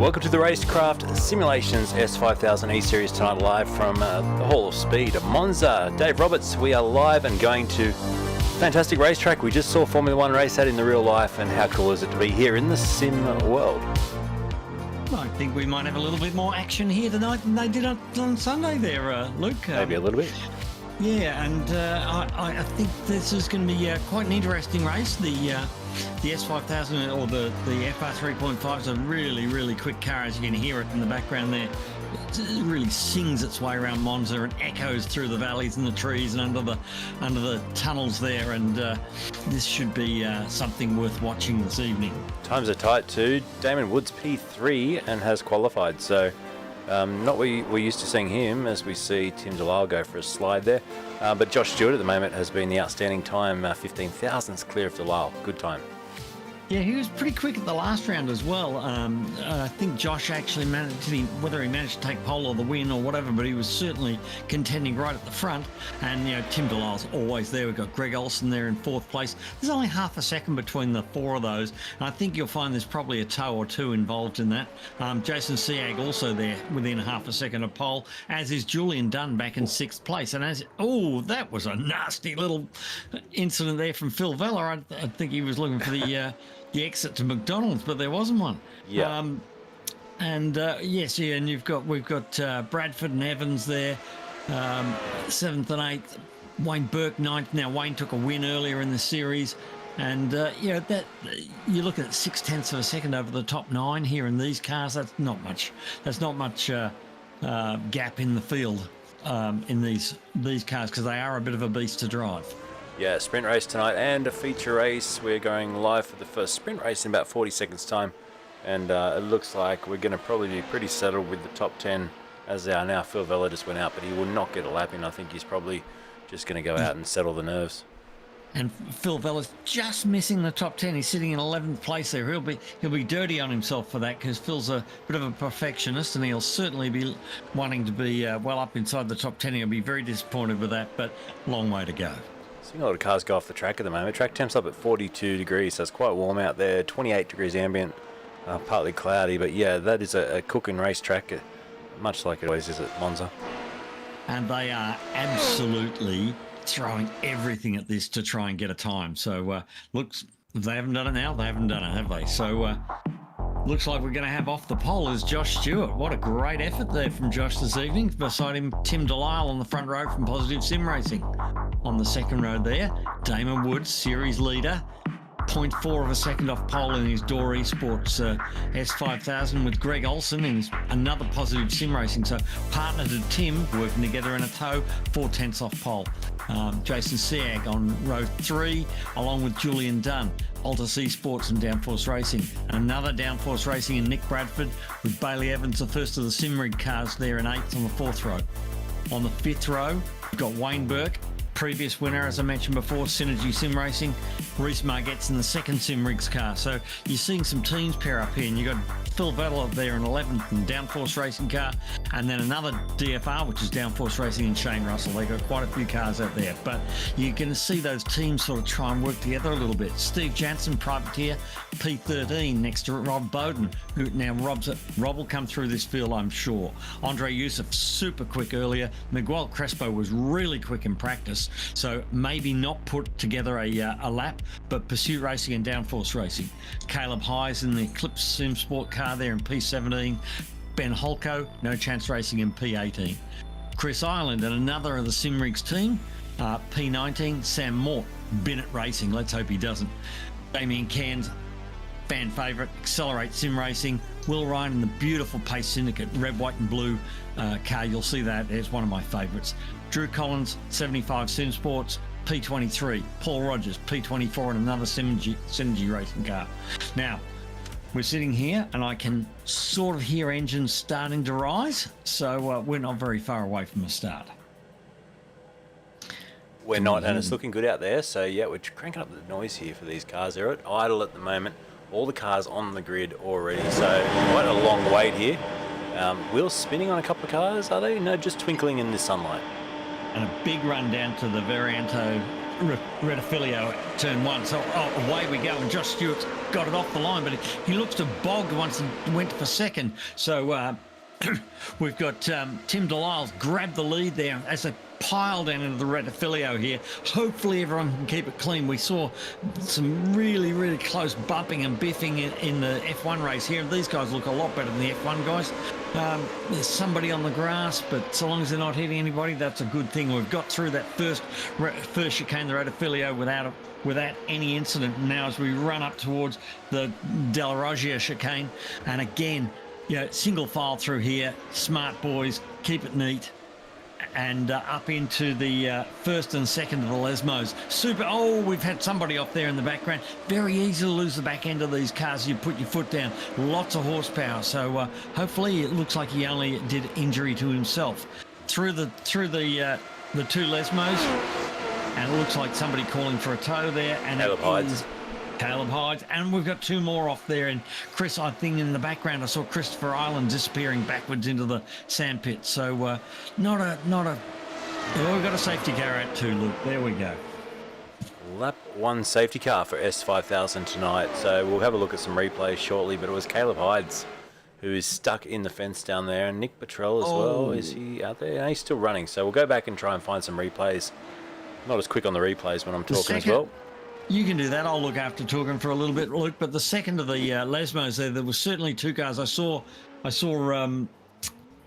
Welcome to the Racecraft Simulations S5000 E-Series tonight, live from the Hall of Speed of Monza. Dave Roberts, we are live and going to fantastic racetrack. We just saw Formula One race out in the real life, and how cool is it to be here in the sim world? I think we might have a little bit more action here tonight than they did on Sunday there, Luke. Maybe a little bit. Yeah, and I think this is going to be quite an interesting race. The S5000 or the FR 3.5 is a really quick car, as you can hear it in the background there. It really sings its way around Monza and echoes through the valleys and the trees and under the tunnels there, and this should be something worth watching this evening. Times are tight too. Damon Wood's P3 and has qualified, so not we're used to seeing him, as we see Tim Delisle go for a slide there. But Josh Stewart at the moment has been the outstanding time, 15 thousandths clear of Delisle. Good time. Yeah, he was pretty quick at the last round as well. I think Josh actually managed, whether he managed to take pole or the win or whatever, but he was certainly contending right at the front. And, you know, Tim Delisle's always there. We've got Greg Olsen there in fourth place. There's only half a second between the four of those. And I think you'll find there's probably a tow or two involved in that. Jason Siag also there within half a second of pole, as is Julian Dunn back in sixth place. And that was a nasty little incident there from Phil Vella. I think he was looking for the exit to McDonald's, but there wasn't one. Yeah. And we've got Bradford and Evans there, seventh and eighth. Wayne Burke ninth. Now Wayne took a win earlier in the series, and that you look at 0.6 of a second over the top nine here in these cars. That's not much. That's not much gap in the field in these cars, because they are a bit of a beast to drive. Yeah, sprint race tonight and a feature race. We're going live for the first sprint race in about 40 seconds time, and it looks like we're going to probably be pretty settled with the top 10 as they are now. Phil Vella just went out, but he will not get a lap in. I think he's probably just going to go out and settle the nerves. And Phil Vella's just missing the top 10. He's sitting in 11th place there. He'll be dirty on himself for that, because Phil's a bit of a perfectionist, and he'll certainly be wanting to be well up inside the top 10. He'll be very disappointed with that, but long way to go. Seeing a lot of cars go off the track at the moment. Track temp's up at 42 degrees, so it's quite warm out there. 28 degrees ambient, partly cloudy, but yeah, that is a cooking race track, much like it always is at Monza. And they are absolutely throwing everything at this to try and get a time. So looks, if they haven't done it now, they haven't done it, have they? So looks like we're going to have off the pole is Josh Stewart. What a great effort there from Josh this evening. Beside him, Tim Delisle on the front row from Positive Sim Racing. On the second row there, Damon Woods, series leader, 0.4 of a second off pole in his Door eSports S5000 with Greg Olsen in another Positive Sim Racing. So partner to Tim, working together in a tow, 0.4 off pole. Jason Siag on row 3, along with Julian Dunn, Altus eSports and Downforce Racing. And another Downforce Racing in Nick Bradford with Bailey Evans, the first of the Simrig cars there in 8th on the 4th row. On the 5th row, we've got Wayne Burke, previous winner, as I mentioned before, Synergy Sim Racing. Reese Margette's in the second Simrigs car. So you're seeing some teams pair up here, and you've got Phil Vella there in 11th in Downforce Racing car, and then another DFR, which is Downforce Racing, and Shane Russell. They've got quite a few cars out there, but you're going to see those teams sort of try and work together a little bit. Steve Jansen, privateer, P13 next to Rob Bowden, who now Rob will come through this field, I'm sure. Andre Youssef, super quick earlier. Miguel Crespo was really quick in practice, so maybe not put together a lap, but Pursuit Racing and Downforce Racing. Caleb Hyes in the Eclipse Sim Sport car there in P17. Ben Holko, No Chance Racing in P18. Chris Ireland and another of the Simrigs team, P19. Sam Mort, Bennett Racing, let's hope he doesn't. Damien Cairns, fan favourite, Accelerate Sim Racing. Will Ryan in the beautiful Pace Syndicate, red, white and blue car. You'll see that. It's one of my favourites. Drew Collins, 75 Sim Sports, P23. Paul Rogers, P24, and another Synergy Racing car. Now, we're sitting here and I can sort of hear engines starting to rise, so we're not very far away from a start. We're not, and it's looking good out there, so yeah, we're cranking up the noise here for these cars. They're at idle at the moment. All the cars on the grid already, so quite a long wait here. Wheels spinning on a couple of cars, are they? No, just twinkling in the sunlight. And a big run down to the Varianto Retifilio at turn 1. So away we go, and Josh Stewart's got it off the line, but he looks to bog once he went for second. So we've got Tim Delisle's grabbed the lead there as they pile down into the Retifilio here. Hopefully everyone can keep it clean. We saw some really, really close bumping and biffing in the F1 race here. These guys look a lot better than the F1 guys. There's somebody on the grass, but so long as they're not hitting anybody, that's a good thing. We've got through that first chicane, the Retifilio, without any incident. Now as we run up towards the Della Roggia chicane, and again, single file through here. Smart boys, keep it neat. And up into the first and second of the Lesmos. Super. Oh, we've had somebody off there in the background. Very easy to lose the back end of these cars. You put your foot down. Lots of horsepower. So hopefully it looks like he only did injury to himself. Through the two Lesmos, and it looks like somebody calling for a tow there. And Caleb Hydes, and we've got two more off there. And Chris, I think in the background, I saw Christopher Island disappearing backwards into the sandpit. So not a. Oh, we've got a safety car out too, Luke. There we go. Lap 1 safety car for S5000 tonight. So we'll have a look at some replays shortly. But it was Caleb Hydes who is stuck in the fence down there, and Nick Petrell as well. Is he out there? No, he's still running. So we'll go back and try and find some replays. Not as quick on the replays when I'm talking as well. You can do that. I'll look after talking for a little bit, Luke. But the second of the Lesmos there was certainly two cars. I saw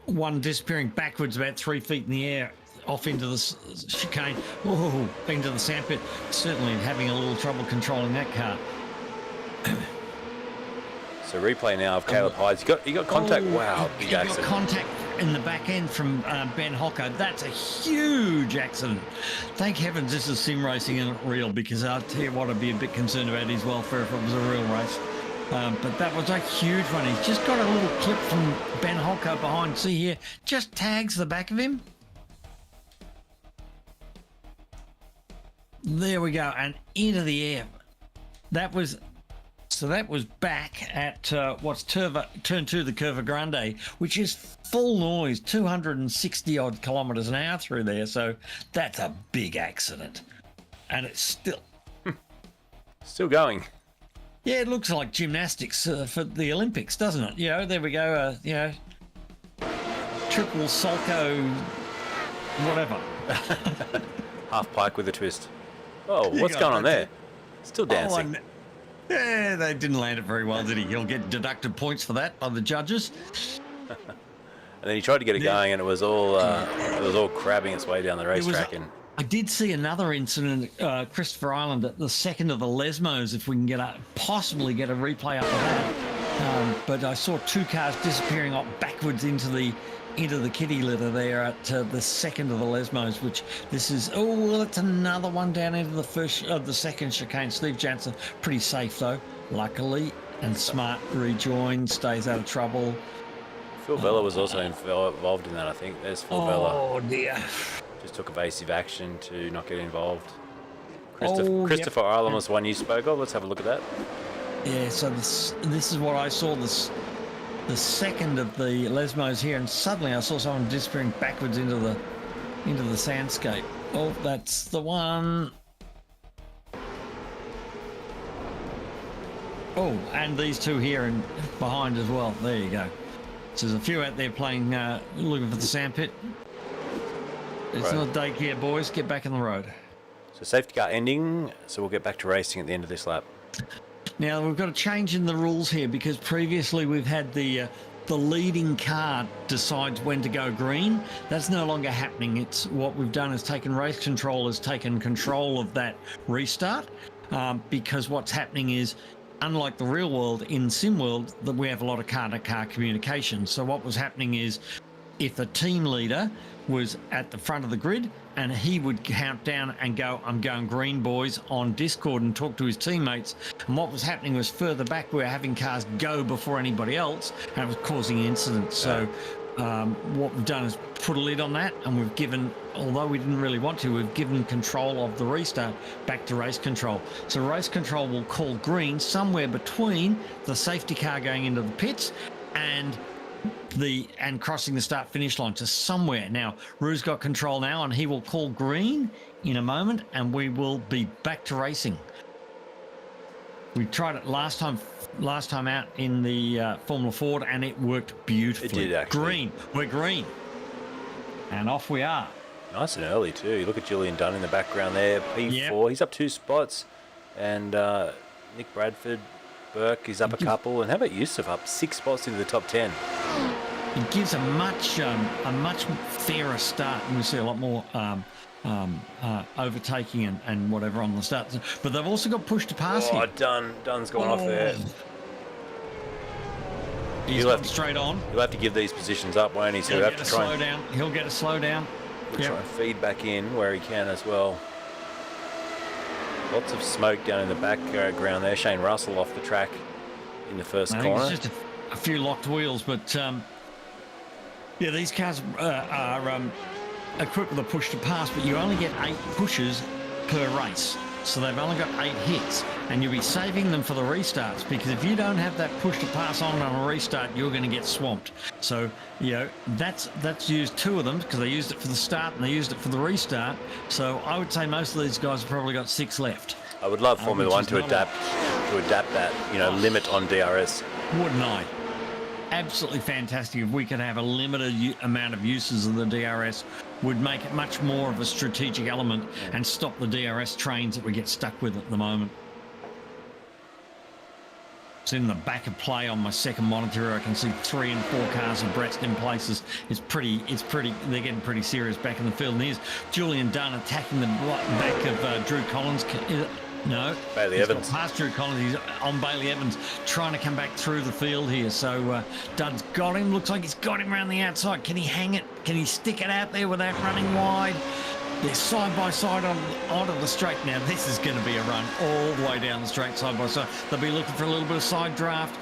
one disappearing backwards about 3 feet in the air off into the chicane, into the sandpit. Certainly having a little trouble controlling that car. So replay now of Caleb Hydes. He got contact. Wow, big accident. Got contact in the back end from Ben Hocker. That's a huge accident. Thank heavens this is sim racing and not real, because I'll tell you what, I'd be a bit concerned about his welfare if it was a real race. But that was a huge one. He's just got a little clip from Ben Hocker behind. See here, just tags the back of him. There we go, and into the air. That was back at what's turn 2, the Curva Grande, which is full noise, 260 odd kilometres an hour through there. So that's a big accident, and it's still going. Yeah, it looks like gymnastics for the Olympics, doesn't it? There we go. Triple Solco, whatever. Half pike with a twist. Oh, what's going on there? Still dancing. Yeah, they didn't land it very well, did he? He'll get deducted points for that by the judges. And then he tried to get it going, and it was all crabbing its way down the racetrack. I did see another incident, Christopher Island, at the second of the Lesmos. If we can possibly get a replay up of that. But I saw two cars disappearing up backwards into the kitty litter there at the second of the Lesmos, which this is, it's another one down into the second chicane. Steve Jansen, pretty safe though, luckily, and Smart rejoined, stays out of trouble. Phil Vella was also involved in that, I think. There's Phil Vella. Oh dear. Just took evasive action to not get involved. Christopher Ireland was the one you spoke of. Let's have a look at that. Yeah, so this is what I saw, the second of the Lesmos here, and suddenly I saw someone disappearing backwards into the sandscape. Oh, that's the one. Oh, and these two here and behind as well. There you go. So there's a few out there playing, looking for the sandpit. It's not daycare, boys. Get back in the road. So safety car ending, so we'll get back to racing at the end of this lap. Now, we've got a change in the rules here, because previously we've had the leading car decides when to go green. That's no longer happening. It's what we've done is race control has taken control of that restart, because what's happening is, unlike the real world, in sim world, that we have a lot of car-to-car communication. So what was happening is, if a team leader was at the front of the grid and he would count down and go, "I'm going green, boys," on Discord, and talk to his teammates. And what was happening was, further back, we were having cars go before anybody else, and it was causing incidents. So what we've done is put a lid on that, and we've given, although we didn't really want to, we've given control of the restart back to race control. So race control will call green somewhere between the safety car going into the pits and crossing the start finish line, to somewhere. Now Rue's got control now, and he will call green in a moment, and we will be back to racing. We tried it last time out in the Formula Ford, and it worked beautifully. It did, actually. Green. We're green. And off we are. Nice and early, too. You look at Julian Dunn in the background there. P4. Yep. He's up 2 spots. And Nick Bradford, Burke, he's up a couple. And how about Yusuf up 6 spots into the top 10? It gives a much fairer start. And we see a lot more overtaking and whatever on the start. But they've also got push to pass here. Dunn's gone off there. He's got straight on. He'll have to give these positions up, won't he? So he'll have to try slow down. He'll get a slow down. We'll try and feed back in where he can as well. Lots of smoke down in the background there. Shane Russell off the track in the first corner. It's just a few locked wheels, but yeah, these cars are equipped with a push to pass, but you only get 8 pushes per race. So they've only got 8 hits, and you'll be saving them for the restarts, because if you don't have that push to pass on a restart, you're going to get swamped. So, you know, that's used 2 of them, because they used it for the start and they used it for the restart. So I would say most of these guys have probably got 6 left. I would love Formula One to adapt that, you know, limit on DRS. Wouldn't I? Absolutely fantastic. If we could have a limited amount of uses of the DRS, would make it much more of a strategic element and stop the DRS trains that we get stuck with at the moment. It's in the back of play on my second monitor. I can see 3 and 4 cars abreast in places. It's pretty. They're getting pretty serious back in the field. And here's Julian Dunn attacking the back of Drew Collins. No, Bailey Evans. Past Drew Collins. He's on Bailey Evans, trying to come back through the field here. So Dunn's got him. Looks like he's got him around the outside. Can he hang it? Can he stick it out there without running wide? They're side by side onto the straight. Now this is going to be a run all the way down the straight, side by side. They'll be looking for a little bit of side draft.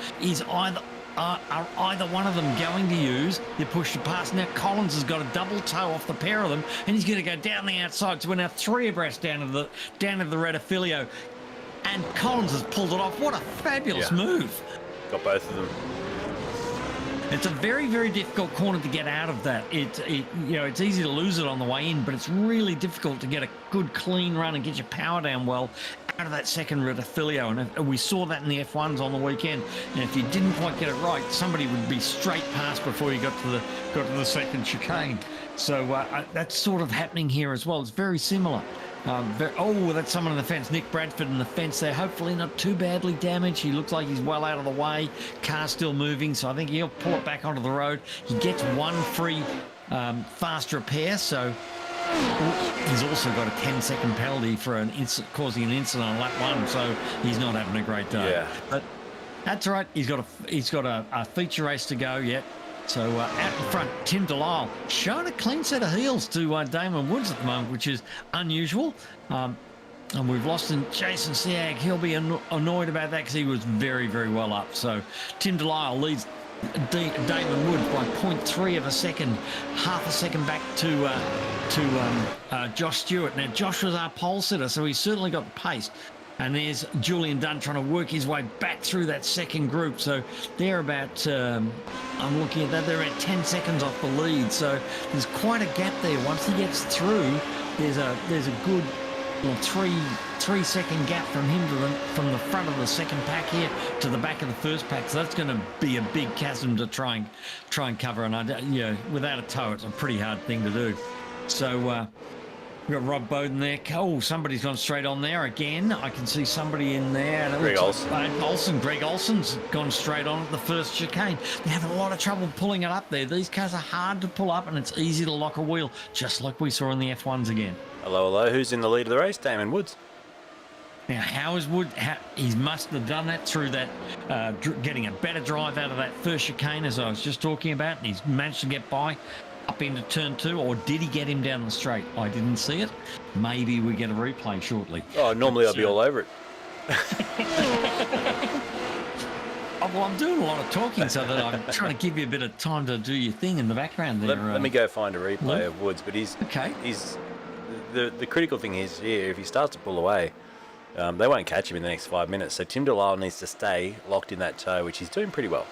Are either one of them going to use the push to pass? Now Collins has got a double toe off the pair of them, and he's going to go down the outside. So we're now 3 abreast down to the red Affilio, and Collins has pulled it off. What a fabulous move! Got both of them. It's a very, very difficult corner to get out of that. It's easy to lose it on the way in, but it's really difficult to get a good clean run and get your power down well out of that second red Affilio. And we saw that in the F1s on the weekend. And if you didn't quite get it right, somebody would be straight past before you got to the second chicane. So that's sort of happening here as well. It's very similar. That's someone in the fence. Nick Bradford in the fence there. Hopefully not too badly damaged. He looks like he's well out of the way. Car's still moving, so I think he'll pull it back onto the road. He gets 1 free fast repair, so he's also got a 10-second penalty for causing an incident on lap 1, so he's not having a great day. Yeah. But that's all right. He's got a feature race to go yet. So out in front, Tim Delisle showing a clean set of heels to Damon Woods at the moment, which is unusual. And we've lost in Jason Siag. He'll be annoyed about that because he was very, very well up. So Tim Delisle leads Damon Woods by 0.3 of a second, half a second back to Josh Stewart. Now, Josh was our pole sitter, so he's certainly got the pace. And there's Julian Dunn trying to work his way back through that second group. So they're about, I'm looking at that, they're about 10 seconds off the lead. So there's quite a gap there. Once he gets through, there's a good 3-second gap from him from the front of the second pack here to the back of the first pack. So that's going to be a big chasm to try and cover. And without a toe, it's a pretty hard thing to do. So we've got Rob Bowden there. Oh, somebody's gone straight on there again. I can see somebody in there. Greg Olsen. Greg Olsen's gone straight on at the first chicane. They're having a lot of trouble pulling it up there. These cars are hard to pull up, and it's easy to lock a wheel, just like we saw in the F1s again. Hello. Who's in the lead of the race? Damon Woods. Now, how is Wood? He must have done that through that, getting a better drive out of that first chicane, as I was just talking about, and he's managed to get by up into turn 2, or did he get him down the straight? I didn't see it. Maybe we get a replay shortly. Oh, normally I'd be all over it. Well, I'm doing a lot of talking so that I'm trying to give you a bit of time to do your thing in the background there. Let me go find a replay of Woods, but he's the critical thing is here, if he starts to pull away, they won't catch him in the next 5 minutes. So Tim Delisle needs to stay locked in that toe, which he's doing pretty well.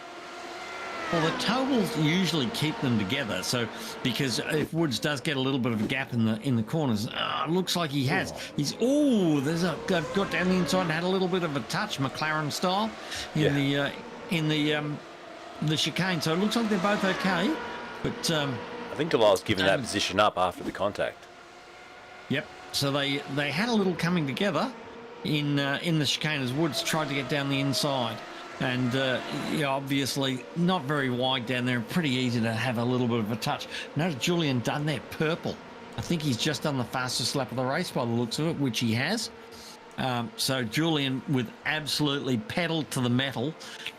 Well, the toe will usually keep them together. So, because if Woods does get a little bit of a gap in the corners, it looks like he has. They've got down the inside and had a little bit of a touch, McLaren style, in the chicane. So it looks like they're both okay. But I think Delisle's given that position up after the contact. Yep. So they had a little coming together in the chicane as Woods tried to get down the inside. And obviously not very wide down there, and pretty easy to have a little bit of a touch. Notice Julian Dunn there, purple. I think he's just done the fastest lap of the race by the looks of it, which he has. So Julian with absolutely pedal to the metal,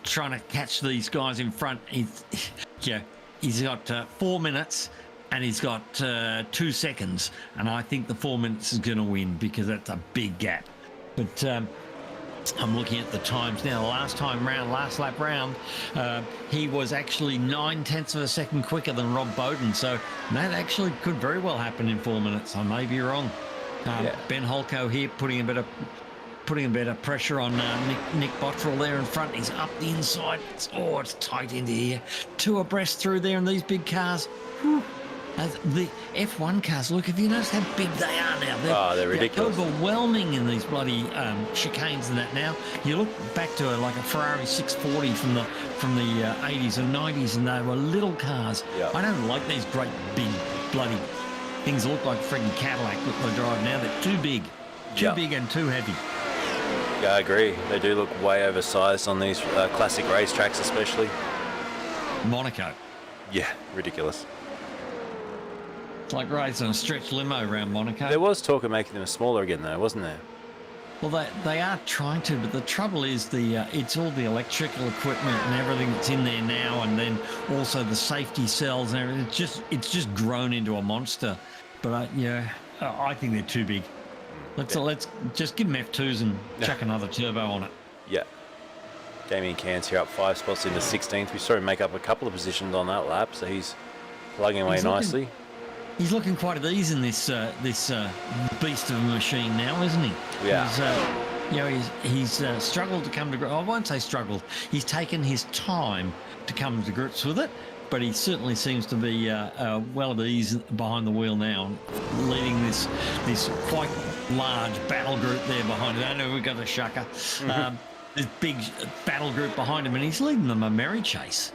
trying to catch these guys in front. He's got 4 minutes and he's got 2 seconds. And I think the 4 minutes is going to win because that's a big gap. But I'm looking at the times now. Last lap round, he was actually 9/10 of a second quicker than Rob Bowden. So that actually could very well happen in 4 minutes. I may be wrong. Ben Holko here putting a bit of pressure on Nick Bottrell there in front. He's up the inside. It's tight into here. 2 abreast through there in these big cars. Whew. The F1 cars, look, have you noticed how big they are now? They're ridiculous. They're overwhelming in these bloody chicanes and that now. You look back to like a Ferrari 640 from the 80s and 90s, and they were little cars. I don't like these great big bloody things that look like a frigging Cadillac that they drive now. They're too big. Too big and too heavy. Yeah, I agree. They do look way oversized on these classic racetracks, especially. Monaco. Yeah, ridiculous. It's like racing a stretch limo around Monaco. There was talk of making them smaller again, though, wasn't there? Well, they are trying to, but the trouble is it's all the electrical equipment and everything that's in there now, and then also the safety cells and everything. It's just grown into a monster. But I think they're too big. Let's just give them F2s and chuck another turbo on it. Yeah. Damien Cairns here up 5 spots into 16th. We saw him make up a couple of positions on that lap, so he's plugging away nicely. He's looking quite at ease in this beast of a machine now, isn't he? Yeah. He's struggled to come to grips. I won't say struggled. He's taken his time to come to grips with it, but he certainly seems to be well at ease behind the wheel now, leading this quite large battle group there behind him. I know we've got the Shaka. This big battle group behind him, and he's leading them a merry chase.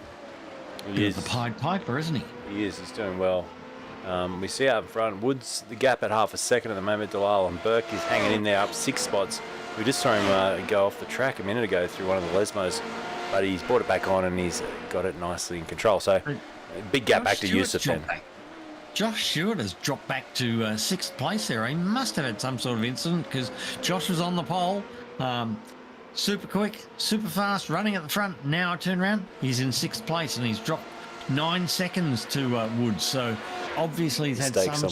He is the Pied Piper, isn't he? He is. He's doing well. We see out in front, Woods, the gap at half a second at the moment. Delisle and Burke is hanging in there up 6 spots. We just saw him go off the track a minute ago through one of the Lesmos, but he's brought it back on and he's got it nicely in control. So big gap back to Yusuf then. Josh Stewart has dropped back to 6th place there. He must have had some sort of incident because Josh was on the pole. Super quick, super fast, running at the front. Now I turn around, he's in 6th place and he's dropped 9 seconds to Woods. So obviously he's had some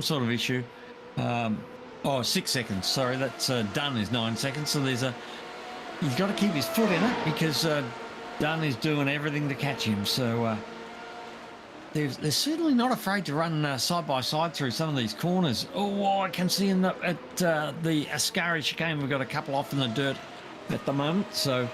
sort of issue. 6 seconds. Sorry, that's Dunn is 9 seconds. So he's got to keep his foot in it because Dunn is doing everything to catch him. So they're certainly not afraid to run side by side through some of these corners. I can see at the Ascari chicane we've got a couple off in the dirt at the moment. So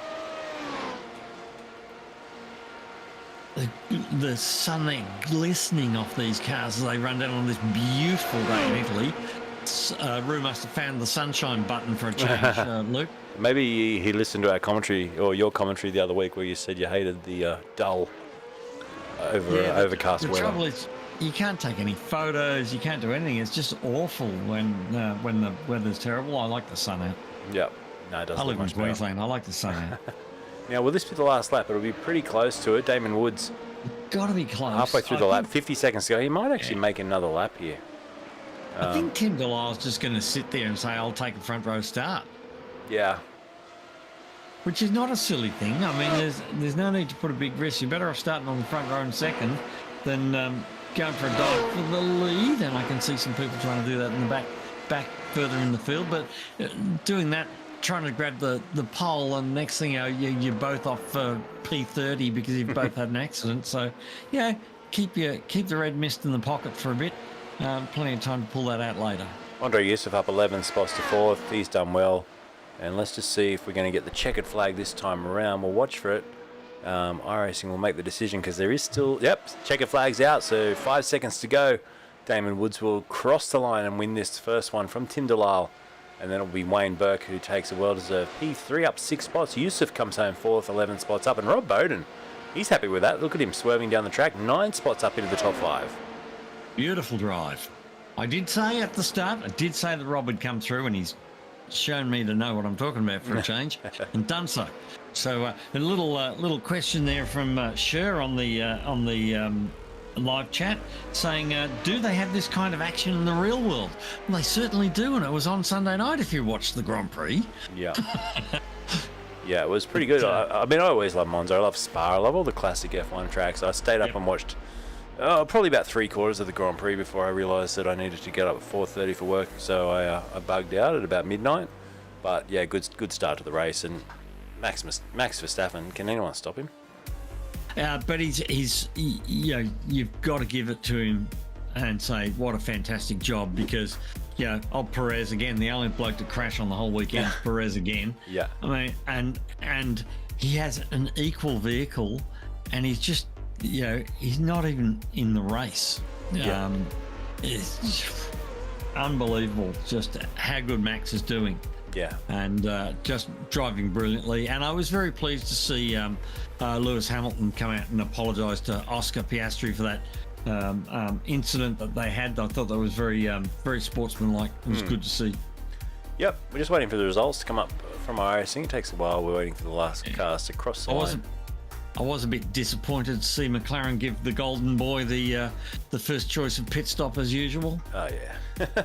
the sun there glistening off these cars as they run down on this beautiful day in Italy. Rue must have found the sunshine button for a change, Luke. Maybe he listened to our commentary or your commentary the other week where you said you hated the dull overcast weather. The trouble is you can't take any photos, you can't do anything. It's just awful when the weather's terrible. I like the sun out. Yep. No, it doesn't. I live in Queensland. I like the sun out. Now, will this be the last lap? It'll be pretty close to it. Damon Woods. Got to be close. Halfway through the lap, 50 seconds to go. He might actually make another lap here. I think Tim Delisle's just going to sit there and say, I'll take a front row start. Yeah. Which is not a silly thing. I mean, there's no need to put a big risk. You're better off starting on the front row in second than going for a dive for the lead. And I can see some people trying to do that in the back further in the field. But doing that, trying to grab the pole, and next thing you know, you're both off P30 because you've both had an accident. So, keep the red mist in the pocket for a bit. Plenty of time to pull that out later. Andre Yusuf up 11 spots to 4th. He's done well. And let's just see if we're going to get the checkered flag this time around. We'll watch for it. iRacing will make the decision because there is still, checker flags out, so 5 seconds to go. Damon Woods will cross the line and win this first one from Tim Dalal. And then it'll be Wayne Burke who takes a well-deserved P3 up 6 spots. Yusuf comes home 4th, 11 spots up. And Rob Bowden, he's happy with that. Look at him swerving down the track, 9 spots up into the top 5. Beautiful drive. I did say at the start, that Rob would come through, and he's shown me to know what I'm talking about for a change, and done so. So a little question there from Sher on the live chat saying, do they have this kind of action in the real world? Well, they certainly do, and it was on Sunday night if you watched the Grand Prix. Yeah. Yeah, it was pretty good. I mean, I always love Monza. I love Spa. I love all the classic F1 tracks. I stayed up and watched probably about 3/4 of the Grand Prix before I realised that I needed to get up at 4:30 for work, so I bugged out at about midnight. But yeah, good start to the race, and Max Verstappen, can anyone stop him? But he's you've got to give it to him and say what a fantastic job, because Perez again, the only bloke to crash on the whole weekend is Perez again. Yeah. I mean, and he has an equal vehicle, and he's just he's not even in the race. Yeah. It's unbelievable just how good Max is doing. Yeah. And just driving brilliantly. And I was very pleased to see Lewis Hamilton come out and apologise to Oscar Piastri for that incident that they had. I thought that was very sportsmanlike. It was good to see. Yep, we're just waiting for the results to come up from iRacing. It takes a while. We're waiting for the last cars to cross the line. I was a bit disappointed to see McLaren give the golden boy the first choice of pit stop as usual. Oh yeah.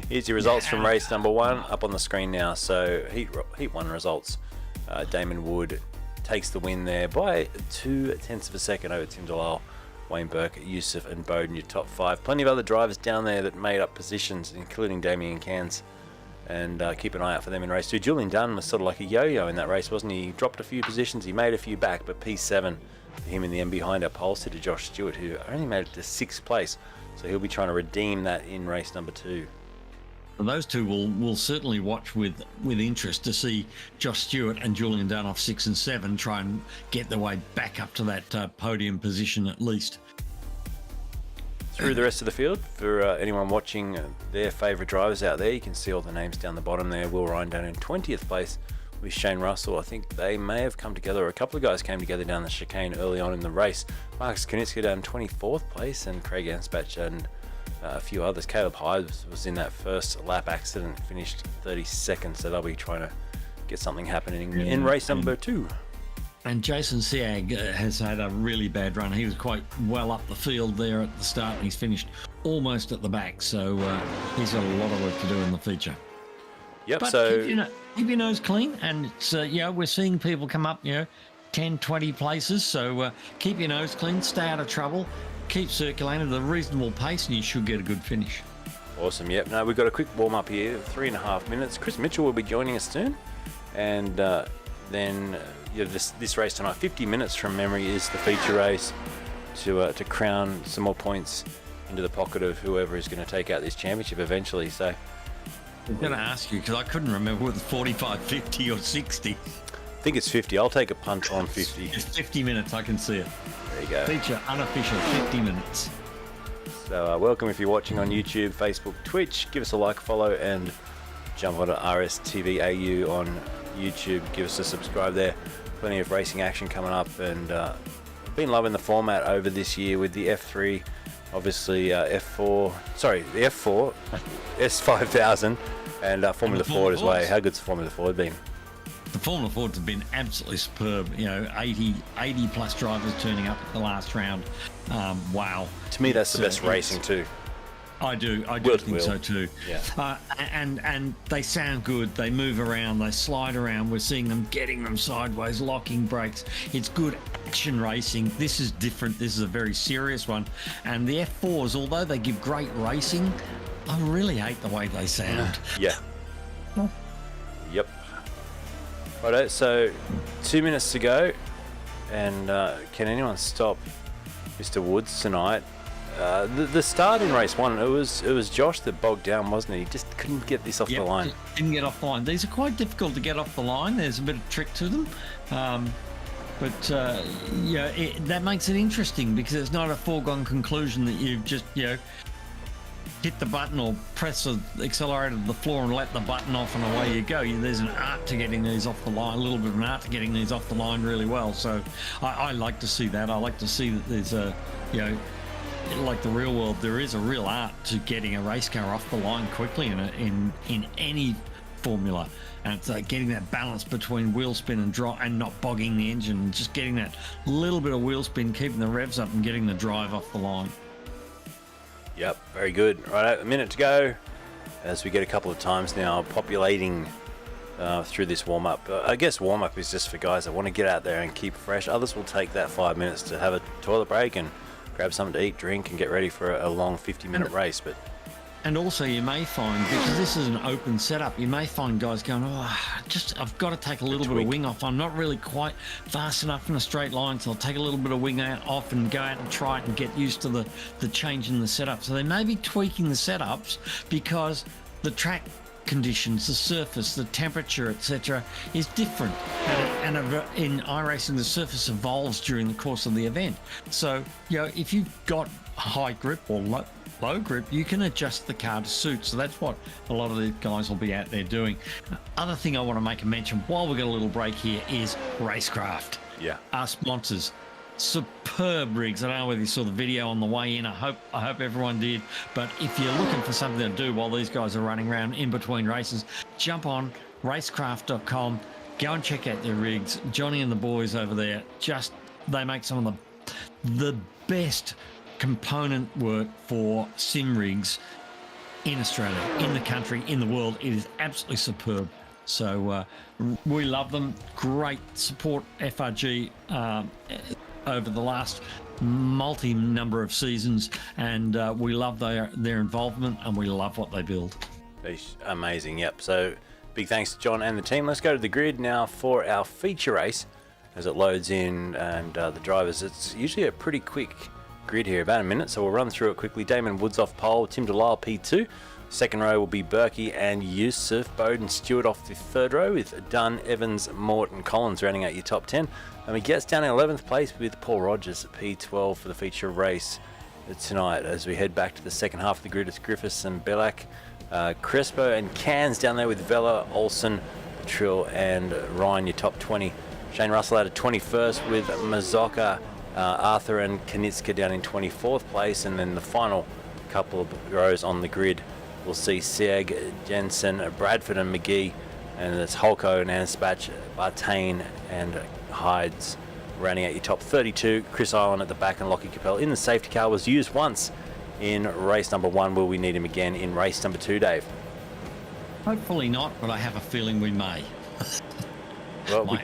Here's your results from race number 1 up on the screen now. So heat 1 results. Damon Wood takes the win there by 0.2 of a second over Tim Dalal, Wayne Burke, Yusuf and Bowden, your top 5. Plenty of other drivers down there that made up positions, including Damien Cairns. And keep an eye out for them in race 2. Julian Dunn was sort of like a yo-yo in that race, wasn't he? He dropped a few positions, he made a few back, but P7 for him in the end behind our pole sitter Josh Stewart, who only made it to 6th place. So he'll be trying to redeem that in race number 2. Well, those two will certainly watch with interest to see Josh Stewart and Julian Dunn off 6 and 7 try and get their way back up to that podium position at least. Through the rest of the field, for anyone watching their favourite drivers out there, you can see all the names down the bottom there. Will Ryan down in 20th place with Shane Russell. I think they may have come together, or a couple of guys came together down the chicane early on in the race. Marcus Koenigsegger down in 24th place, and Craig Ansbach and a few others. Caleb Hyde was in that first lap accident, finished 32nd, so they'll be trying to get something happening in race number 2. And Jason Siag has had a really bad run. He was quite well up the field there at the start, and he's finished almost at the back. So he's got a lot of work to do in the feature. Yep. But so keep your nose clean, and it's we're seeing people come up 10, 20 places. So keep your nose clean, stay out of trouble, keep circulating at a reasonable pace, and you should get a good finish. Awesome. Yep. No, we've got a quick warm up here, 3.5 minutes. Chris Mitchell will be joining us soon, and then. This race tonight, 50 minutes from memory, is the feature race to crown some more points into the pocket of whoever is going to take out this championship eventually. So I'm going to ask you, because I couldn't remember whether 45, 50 or 60. I think it's 50. I'll take a punt on 50. It's 50 minutes, I can see it. There you go. Feature unofficial, 50 minutes. So welcome if you're watching on YouTube, Facebook, Twitch. Give us a like, follow, and jump onto RSTV AU on YouTube. Give us a subscribe there. Plenty of racing action coming up, and I've been loving the format over this year with the F3, obviously the F4 S5000, and Formula Ford as well. How good's the Formula Ford been? The Formula Fords have been absolutely superb. 80 plus drivers turning up at the last round. Wow. To me, that's the best racing too. I do think so too. Yeah. And they sound good. They move around. They slide around. We're seeing them getting them sideways, locking brakes. It's good action racing. This is different. This is a very serious one. And the F4s, although they give great racing, I really hate the way they sound. Yeah. Yep. Righto. So 2 minutes to go, and can anyone stop Mr. Woods tonight? The start in race 1, it was Josh that bogged down, wasn't he? He just couldn't get this off the line. Didn't get off the line. These are quite difficult to get off the line. There's a bit of trick to them. But yeah, that makes it interesting because it's not a foregone conclusion that you just hit the button or press the accelerator to the floor and let the button off and away you go. There's an art to getting these off the line, a little bit of an art to getting these off the line really well. So I like to see that. I like to see that there's a, like the real world, there is a real art to getting a race car off the line quickly in any formula. And it's getting that balance between wheel spin and drive and not bogging the engine, and just getting that little bit of wheel spin, keeping the revs up and getting the drive off the line. Yep, very good. Right, a minute to go as we get a couple of times now populating through this warm-up. I guess warm-up is just for guys that want to get out there and keep fresh. Others will take that 5 minutes to have a toilet break and grab something to eat, drink, and get ready for a long 50-minute race. And also you may find, because this is an open setup, you may find guys going, I've got to take a little bit of wing off. I'm not really quite fast enough in a straight line, so I'll take a little bit of wing off and go out and try it and get used to the change in the setup. So they may be tweaking the setups because the track conditions, the surface, the temperature, etc., is different. And in iRacing, the surface evolves during the course of the event. So, if you've got high grip or low grip, you can adjust the car to suit. So that's what a lot of the guys will be out there doing. Other thing I want to make a mention while we've got a little break here is Racecraft. Yeah. Our sponsors. Superb rigs. I don't know whether you saw the video on the way in. I hope everyone did. But if you're looking for something to do while these guys are running around in between races, jump on racecraft.com. Go and check out their rigs. Johnny and the boys over there, they make some of the best component work for sim rigs in Australia, in the country, in the world. It is absolutely superb. So we love them. Great support FRG over the last number of seasons, and we love their involvement, and we love what they build. Amazing. Yep. So big thanks to John and the team. Let's go to the grid now for our feature race as it loads in, and the drivers. It's usually a pretty quick grid here, about a minute, so we'll run through it quickly. Damon Woods off pole, Tim Delisle P2. Second row will be Berkey and Yusuf. Bowden Stewart off the third row with Dunn, Evans, Morton, Collins rounding out your top 10. And we gets down in 11th place with Paul Rogers at P12 for the feature race tonight. As we head back to the second half of the grid, it's Griffiths and Bellac, Crespo and Cairns down there with Vella, Olsen, Trill and Ryan, your top 20. Shane Russell out at 21st with Mazoka, Arthur and Kanitska down in 24th place. And then the final couple of rows on the grid, we'll see Sieg, Jensen, Bradford and McGee, and it's Holko and Anspach, Bartain and Hides rounding out your top 32. Chris Island at the back and Lockie Capel in the safety car was used once in race number 1. Will we need him again in race number 2, Dave? Hopefully not, but I have a feeling we may. Well,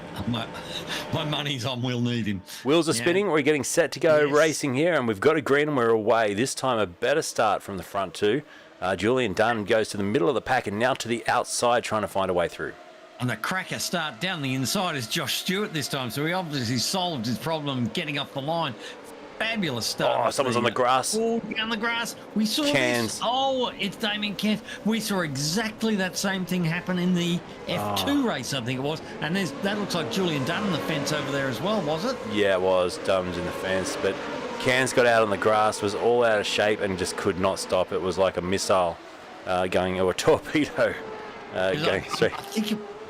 my money's on we'll need him. Wheels are spinning. We're getting set to go racing here, and we've got a green and we're away. This time a better start from the front two. Julian Dunn goes to the middle of the pack and now to the outside trying to find a way through. And the cracker start down the inside is Josh Stewart this time, so he obviously solved his problem getting up the line. Fabulous start. Oh, someone's on the grass. Oh, down the grass. We saw this. Oh, it's Damien Cairns. We saw exactly that same thing happen in the F2 race, I think it was. And that looks like Julian Dunn in the fence over there as well, was it? Yeah, it was. Dunn's in the fence. But Cairns got out on the grass, was all out of shape and just could not stop. It was like a missile going, or a torpedo going straight.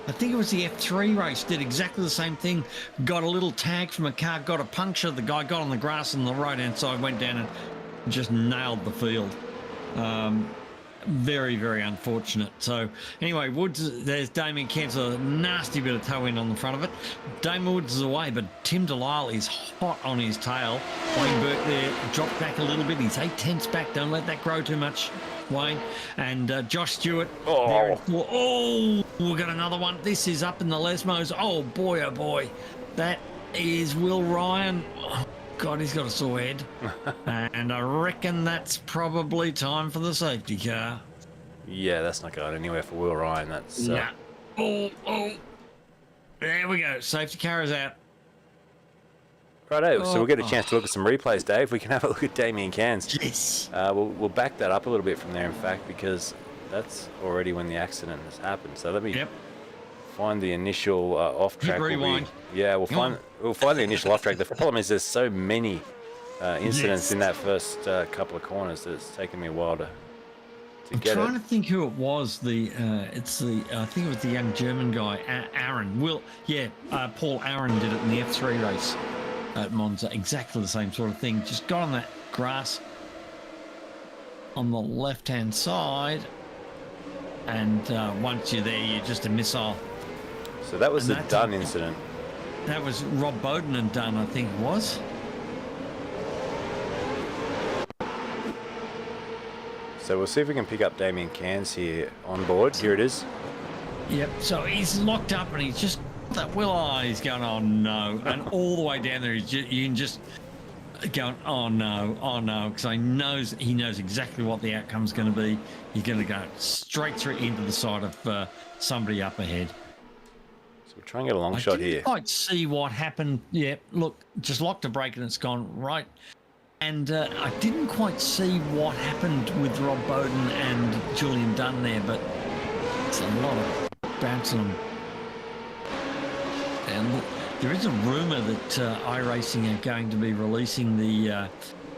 I think it was the F3 race, did exactly the same thing. Got a little tag from a car, got a puncture. The guy got on the grass on the right-hand side, went down and just nailed the field. Very, very unfortunate. So, anyway, Woods, there's Damien Cairns, a nasty bit of toe in on the front of it. Damien Woods is away, but Tim Delisle is hot on his tail. Wayne Burke there dropped back a little bit. He's 8/10 back. Don't let that grow too much, Wayne. And Josh Stewart. We've got another one. This is up in the Lesmos. Oh, boy. That is Will Ryan. Oh, God, he's got a sore head. And I reckon that's probably time for the safety car. Yeah, that's not going anywhere for Will Ryan. That's yeah. Oh. There we go. Safety car is out. Righto, so we'll get a chance to look at some replays, Dave. We can have a look at Damien Cairns. Yes. We'll back that up a little bit from there, in fact, because that's already when the accident has happened. So let me find the initial off track. rewind. Yeah, we'll find the initial off track. The problem is there's so many incidents in that first couple of corners that it's taken me a while to I'm get trying it. to think who it was. I think it was the young German guy, Aaron. Paul Aaron did it in the F3 race at Monza. Exactly the same sort of thing. Just got on that grass on the left-hand side, and once you're there, you're just a missile. So that was the Dunn incident. That was Rob Bowden and Dunn, I think it was. So we'll see if we can pick up Damien Cairns here on board. Here it is. Yep, so he's locked up and he's just that will eye. He's going, oh no, and all the way down there, you can just going, oh no, because he knows exactly what the outcome's going to be. He's going to go straight through into the side of somebody up ahead. So we'll try and get a long shot here. I didn't quite see what happened. Yeah, look, just locked a brake and it's gone right. And I didn't quite see what happened with Rob Bowden and Julian Dunn there, but it's a lot of bouncing them. And look, there is a rumour that iRacing are going to be releasing the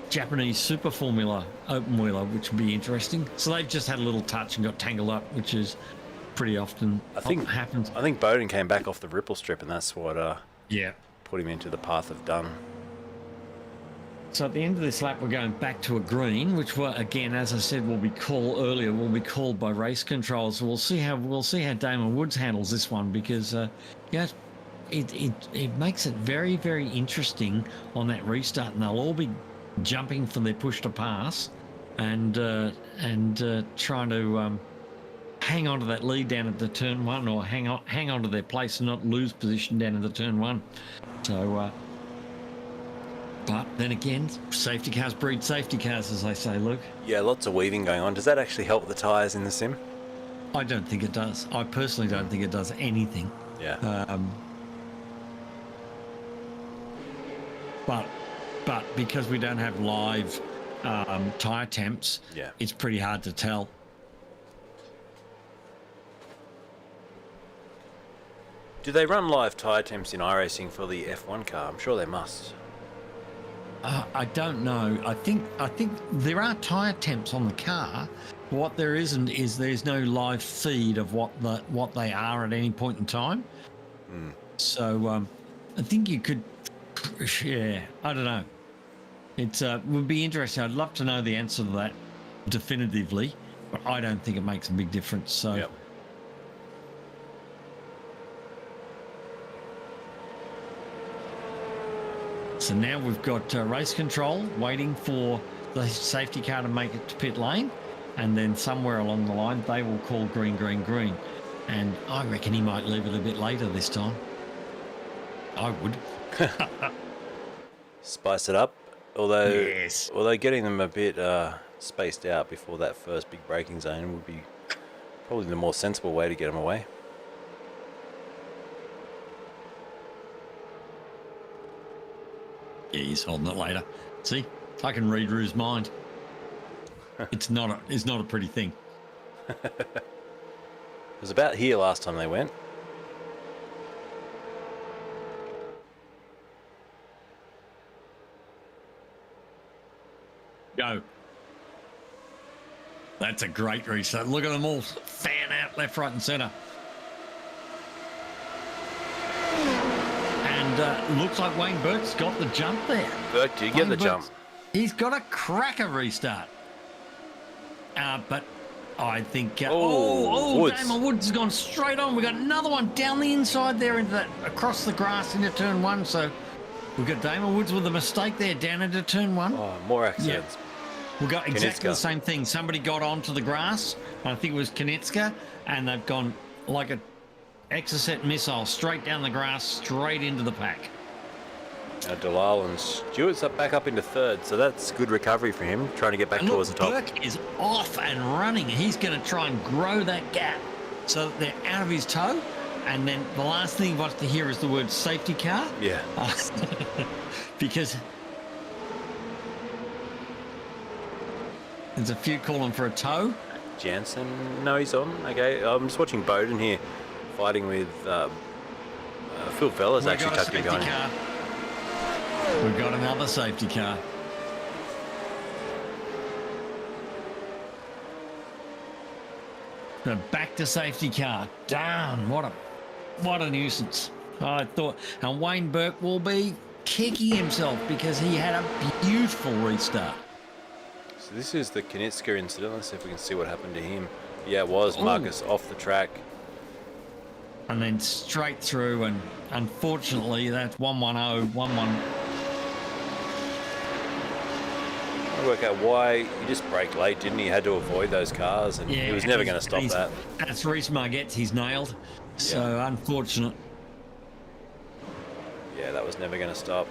Japanese Super Formula open wheeler, which will be interesting. So they've just had a little touch and got tangled up, which is pretty often happens. I think Bowden came back off the ripple strip, and that's what yeah put him into the path of Dunn. So at the end of this lap, we're going back to a green, which will, again, as I said, will be called by race control. So we'll see how Damon Woods handles this one, because it makes it very, very interesting on that restart, and they'll all be jumping for their push to pass and trying to hang on to that lead down at the turn one, or hang on to their place and not lose position down in the turn one. So. But then again, safety cars breed safety cars, as they say, Luke. Yeah, lots of weaving going on. Does that actually help the tyres in the sim? I don't think it does. I personally don't think it does anything. Yeah. But because we don't have live tyre temps, yeah, it's pretty hard to tell. Do they run live tyre temps in iRacing for the F1 car? I'm sure they must. I don't know. I think there are tyre temps on the car. What there isn't is there's no live feed of what they are at any point in time. Mm. So I think you could. Yeah, I don't know. It would be interesting. I'd love to know the answer to that definitively, but I don't think it makes a big difference. So. Yep. So now we've got race control waiting for the safety car to make it to pit lane, and then somewhere along the line they will call green, green, green. And I reckon he might leave it a bit later this time. I would. Spice it up. Although getting them a bit spaced out before that first big braking zone would be probably the more sensible way to get them away. Yeah, he's holding it later. See, I can read Rue's mind. It's not a pretty thing. It was about here last time they went. Go. That's a great restart. Look at them all fan out left, right, and centre. Looks like Wayne Burke's got the jump there. Burke did get the jump. He's got a cracker restart. But I think... Woods. Damon Woods has gone straight on. We've got another one down the inside there into that, across the grass into turn one. So we've got Damon Woods with a mistake there down into turn one. Oh, more accidents. Yep. We've got exactly the same thing. Somebody got onto the grass. I think it was Konitska, and they've gone like a Exocet missile straight down the grass, straight into the pack. Now Dalal and Stewart's back up into third, so that's good recovery for him, trying to get back towards the top. Burke is off and running. He's going to try and grow that gap so that they're out of his tow. And then the last thing he wants to hear is the word safety car. Yeah. Because there's a few calling for a tow. Jansen, no, he's on. Okay, I'm just watching Bowden here. fighting with Phil Vella's We've actually got a tucked in safety behind him. car. We've got another safety car. So back to safety car. Darn, what a nuisance. I thought, and Wayne Burke will be kicking himself because he had a beautiful restart. So this is the Knitska incident. Let's see if we can see what happened to him. Yeah, it was Marcus off the track. And then straight through, and unfortunately that's 110, 11. I work out why he just braked late, didn't he? He had to avoid those cars, and he was never going to stop that. That's Reese Margetts, he's nailed. So unfortunate. Yeah, that was never going to stop.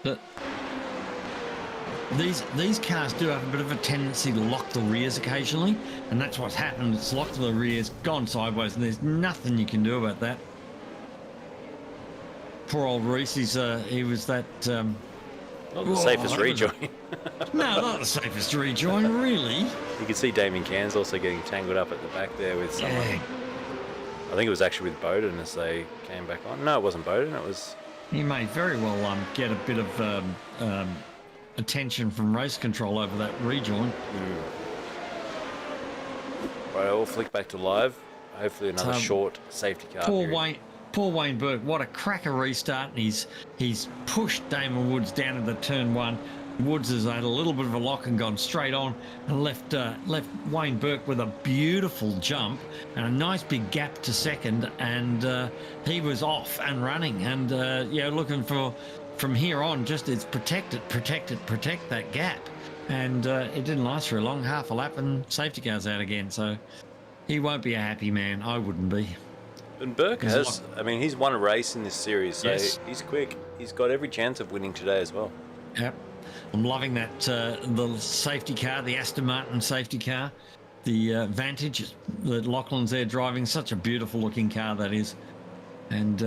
But these cars do have a bit of a tendency to lock the rears occasionally, and that's what's happened. It's locked the rears, gone sideways, and there's nothing you can do about that. Poor old Reese, he was that... Not the safest rejoin. No, not the safest rejoin, really. You can see Damien Cairns also getting tangled up at the back there with someone. Yeah. I think it was actually with Bowden as they came back on. No, it wasn't Bowden, it was... He may very well get a bit of attention from race control over that rejoin. Right, I'll flick back to live. Hopefully another short safety car. Poor Wayne Burke, what a cracker restart, and he's pushed Damon Woods down into turn one. Woods has had a little bit of a lock and gone straight on and left Wayne Burke with a beautiful jump and a nice big gap to second, and he was off and running, and looking for from here on just it's protect that gap, and it didn't last very long, half a lap and safety car's out again, so he won't be a happy man. I wouldn't be. And Burke has, I mean, he's won a race in this series, so he's quick. He's got every chance of winning today as well. Yep. I'm loving that, the safety car, the Aston Martin safety car, the Vantage that Lachlan's there driving. Such a beautiful looking car that is. And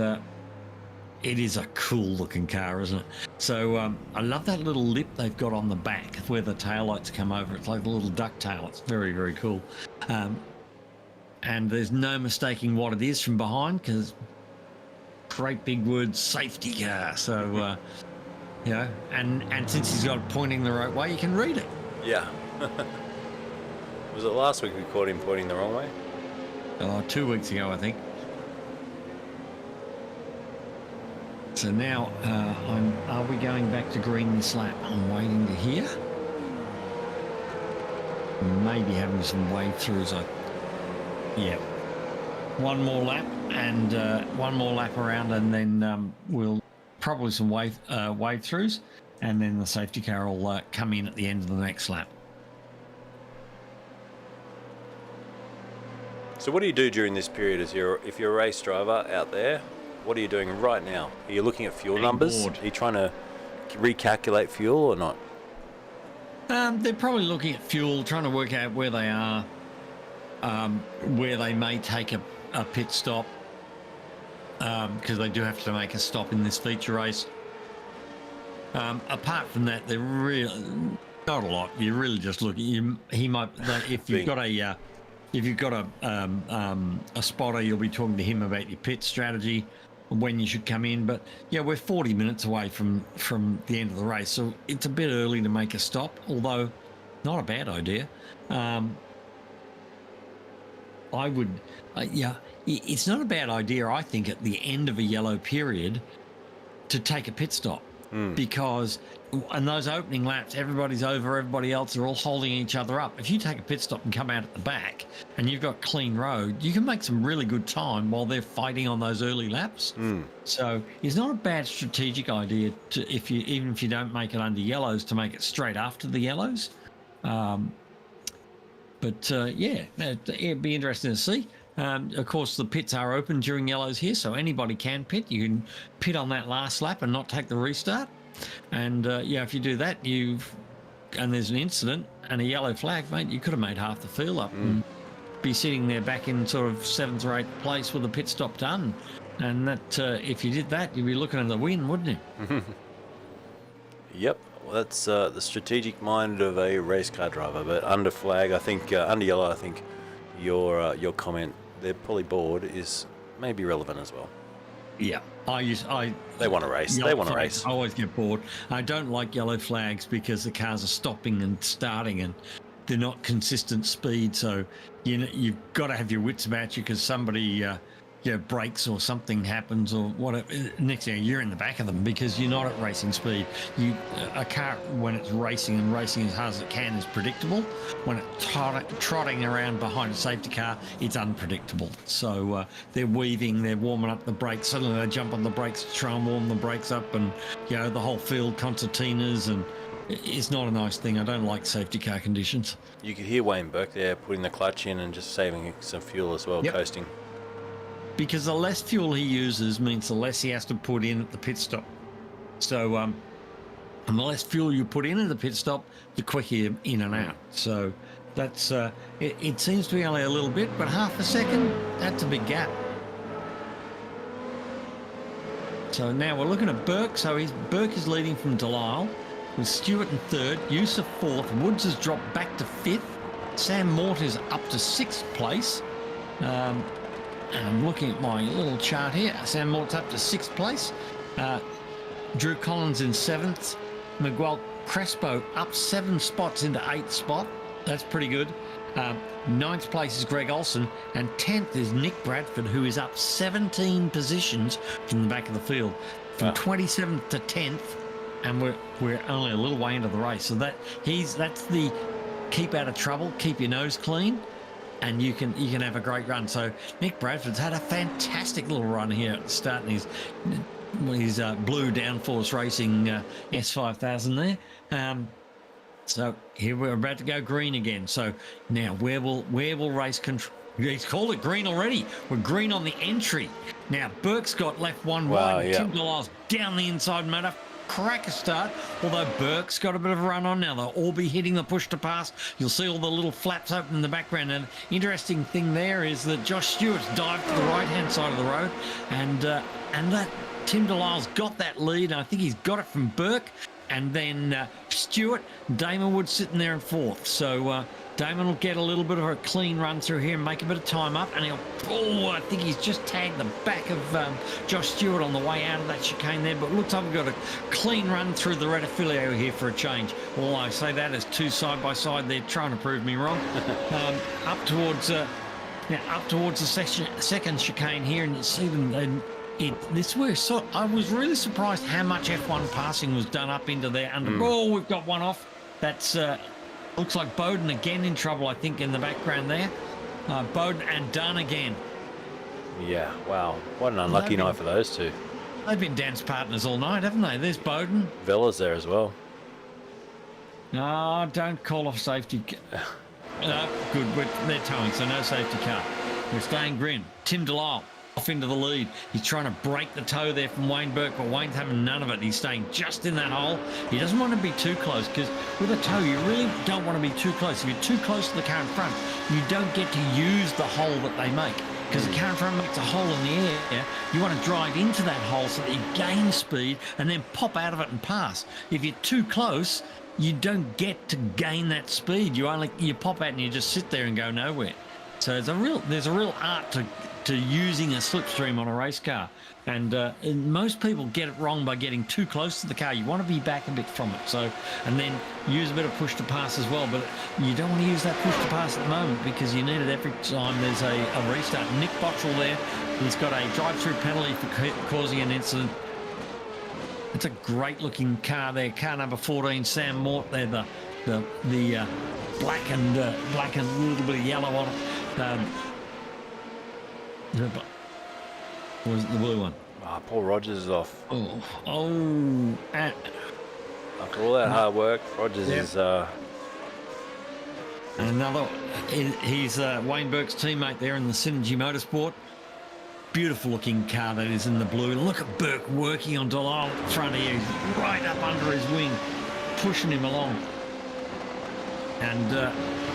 it is a cool looking car, isn't it? So I love that little lip they've got on the back where the taillights come over. It's like a little ducktail. It's very, very cool. And there's no mistaking what it is from behind because great big words, safety car. So, and since he's got it pointing the right way, you can read it. Yeah. Was it last week we caught him pointing the wrong way? 2 weeks ago, I think. So now, are we going back to green this lap? I'm waiting to hear. Maybe having some wave throughs. Yeah, one more lap and one more lap around, and then we'll probably some wave throughs, and then the safety car will come in at the end of the next lap. So what do you do during this period if you're a race driver out there? What are you doing right now? Are you looking at fuel numbers? Are you trying to recalculate fuel or not? They're probably looking at fuel, trying to work out where they are. Where they may take a pit stop because they do have to make a stop in this feature race. Apart from that, they're really not a lot. You're really just looking. If you've got a spotter, you'll be talking to him about your pit strategy, when you should come in. But yeah, we're 40 minutes away from the end of the race, so it's a bit early to make a stop. Although, not a bad idea. It's not a bad idea, I think, at the end of a yellow period to take a pit stop because in those opening laps, everybody's over everybody else. They're all holding each other up. If you take a pit stop and come out at the back and you've got clean road, you can make some really good time while they're fighting on those early laps. So it's not a bad strategic idea to, even if you don't make it under yellows, to make it straight after the yellows. But it'd be interesting to see. Of course, the pits are open during yellows here, so anybody can pit. You can pit on that last lap and not take the restart. And if you do that, and there's an incident and a yellow flag, mate, you could have made half the field up and be sitting there back in sort of 7th or 8th place with a pit stop done. And that if you did that, you'd be looking at the win, wouldn't you? Yep, well, that's the strategic mind of a race car driver. But under flag, I think under yellow, I think your comment, they're probably bored, is maybe relevant as well. Yeah, They want to race. They want to race. I always get bored. I don't like yellow flags because the cars are stopping and starting and they're not consistent speed. So you've got to have your wits about you because somebody breaks or something happens or whatever. Next thing you're in the back of them because you're not at racing speed. A car when it's racing and racing as hard as it can is predictable. When it's trotting around behind a safety car, it's unpredictable. So they're weaving, they're warming up the brakes. Suddenly they jump on the brakes to try and warm the brakes up, and the whole field concertinas, and it's not a nice thing. I don't like safety car conditions. You could hear Wayne Burke there putting the clutch in and just saving some fuel as well, coasting. Because the less fuel he uses means the less he has to put in at the pit stop. So, and the less fuel you put in at the pit stop, the quicker you're in and out. So that's it seems to be only a little bit, but half a second, that's a big gap. So now we're looking at Burke. So Burke is leading from Delisle, with Stewart in third, Yusuf fourth, Woods has dropped back to fifth, Sam Mort is up to sixth place. And I'm looking at my little chart here. Sam Mort's up to sixth place. Drew Collins in seventh. Miguel Crespo up 7 spots into 8th spot. That's pretty good. Ninth place is Greg Olson. And 10th is Nick Bradford, who is up 17 positions from the back of the field. From 27th to 10th. And we're only a little way into the race. So that's the keep out of trouble, keep your nose clean, and you can have a great run. So Nick Bradford's had a fantastic little run here at the start in his blue downforce racing S5000 there. So here we're about to go green again. So now where will race control? He's called it green already. We're green on the entry. Now Burke's got left one wide. Tim Delisle's down the inside motor. Cracker start, although Burke's got a bit of a run on now. They'll all be hitting the push to pass. You'll see all the little flaps open in the background. And interesting thing there is that Josh Stewart's dived to the right-hand side of the road, and that Tim Delisle's got that lead. And I think he's got it from Burke, and then Stewart, Damon Wood sitting there in fourth. So Damon will get a little bit of a clean run through here and make a bit of time up, and I think he's just tagged the back of Josh Stewart on the way out of that chicane there, but looks like we've got a clean run through the Rettifilio here for a change. Well, I say that as two side by side, they're trying to prove me wrong. Up towards the second chicane here, and you see them. I was really surprised how much F1 passing was done up into there. We've got one off. That's looks like Bowden again in trouble, I think, in the background there. Bowden and Dunn again. Yeah, wow. What an unlucky night for those two. They've been dance partners all night, haven't they? There's Bowden. Vella's there as well. No, don't call off safety. No, good. They're towing, so no safety car. We're staying green. Tim Delisle off into the lead. He's trying to break the toe there from Wayne Burke, but Wayne's having none of it. He's staying just in that hole. He doesn't want to be too close, because with a toe, you really don't want to be too close. If you're too close to the car in front, you don't get to use the hole that they make, because the car in front makes a hole in the air. You want to drive into that hole so that you gain speed and then pop out of it and pass. If you're too close, you don't get to gain that speed. You pop out and you just sit there and go nowhere. So there's a real art to using a slipstream on a race car, and most people get it wrong by getting too close to the car. You want to be back a bit from it, and then use a bit of push to pass as well, but you don't want to use that push to pass at the moment because you need it every time there's a restart. Nick Bottrell there, he's got a drive-through penalty for causing an incident. It's a great looking car there, car number 14, Sam Mort there, the black and a little bit of yellow on it. Or was it the blue one? Paul Rogers is off. After all that hard work, Rogers is... Another, he's Wayne Burke's teammate there in the Synergy Motorsport. Beautiful looking car that is in the blue. Look at Burke working on Delisle at the front here. He's right up under his wing, pushing him along. And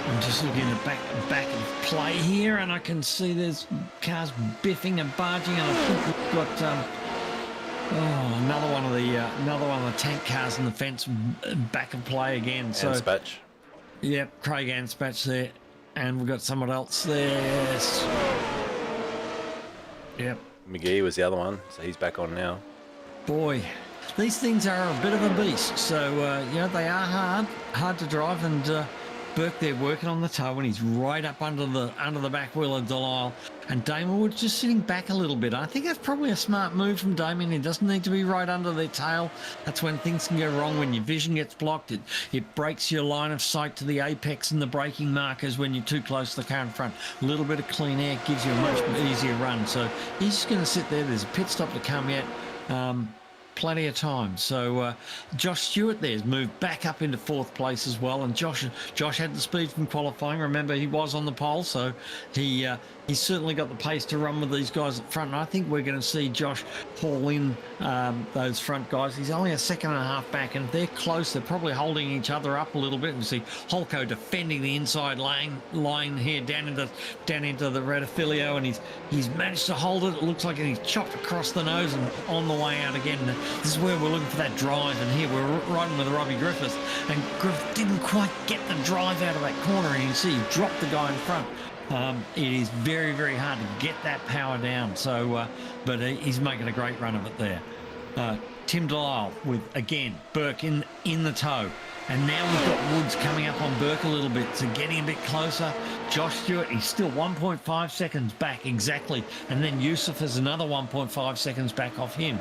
I'm just looking at the back of play here, and I can see there's cars biffing and barging, and I think we've got Oh, another one of the tank cars in the fence back and play again. And So, Spatch. yep, Craig Anspatch there, and we've got someone else there. Yes. Yep. McGee was the other one, so he's back on now. Boy, these things are a bit of a beast. So, they are hard to drive, and Burke there working on the toe, and he's right up under the back wheel of Delisle. And Damon Wood's just sitting back a little bit. I think that's probably a smart move from Damon. He doesn't need to be right under their tail. That's when things can go wrong. When your vision gets blocked, it breaks your line of sight to the apex and the braking markers when you're too close to the car in front. A little bit of clean air gives you a much easier run. So he's just going to sit there. There's a pit stop to come yet. Plenty of time. So Josh Stewart there's moved back up into 4th place as well, and Josh had the speed from qualifying. Remember, he was on the pole, so he's certainly got the pace to run with these guys at front, and I think we're going to see Josh haul in those front guys. He's only a second and a half back, and if they're close, they're probably holding each other up a little bit. And see Holko defending the inside line here down into the Rettifilio, and he's managed to hold it. It looks like he's chopped across the nose and on the way out again. This is where we're looking for that drive, and here we're riding with Robbie Griffiths, and Griffith didn't quite get the drive out of that corner, and you can see he dropped the guy in front. It is very, very hard to get that power down. So, but he's making a great run of it there. Tim Delisle with, again, Burke in the tow. And now we've got Woods coming up on Burke a little bit, so getting a bit closer. Josh Stewart, he's still 1.5 seconds back exactly. And then Yusuf is another 1.5 seconds back off him.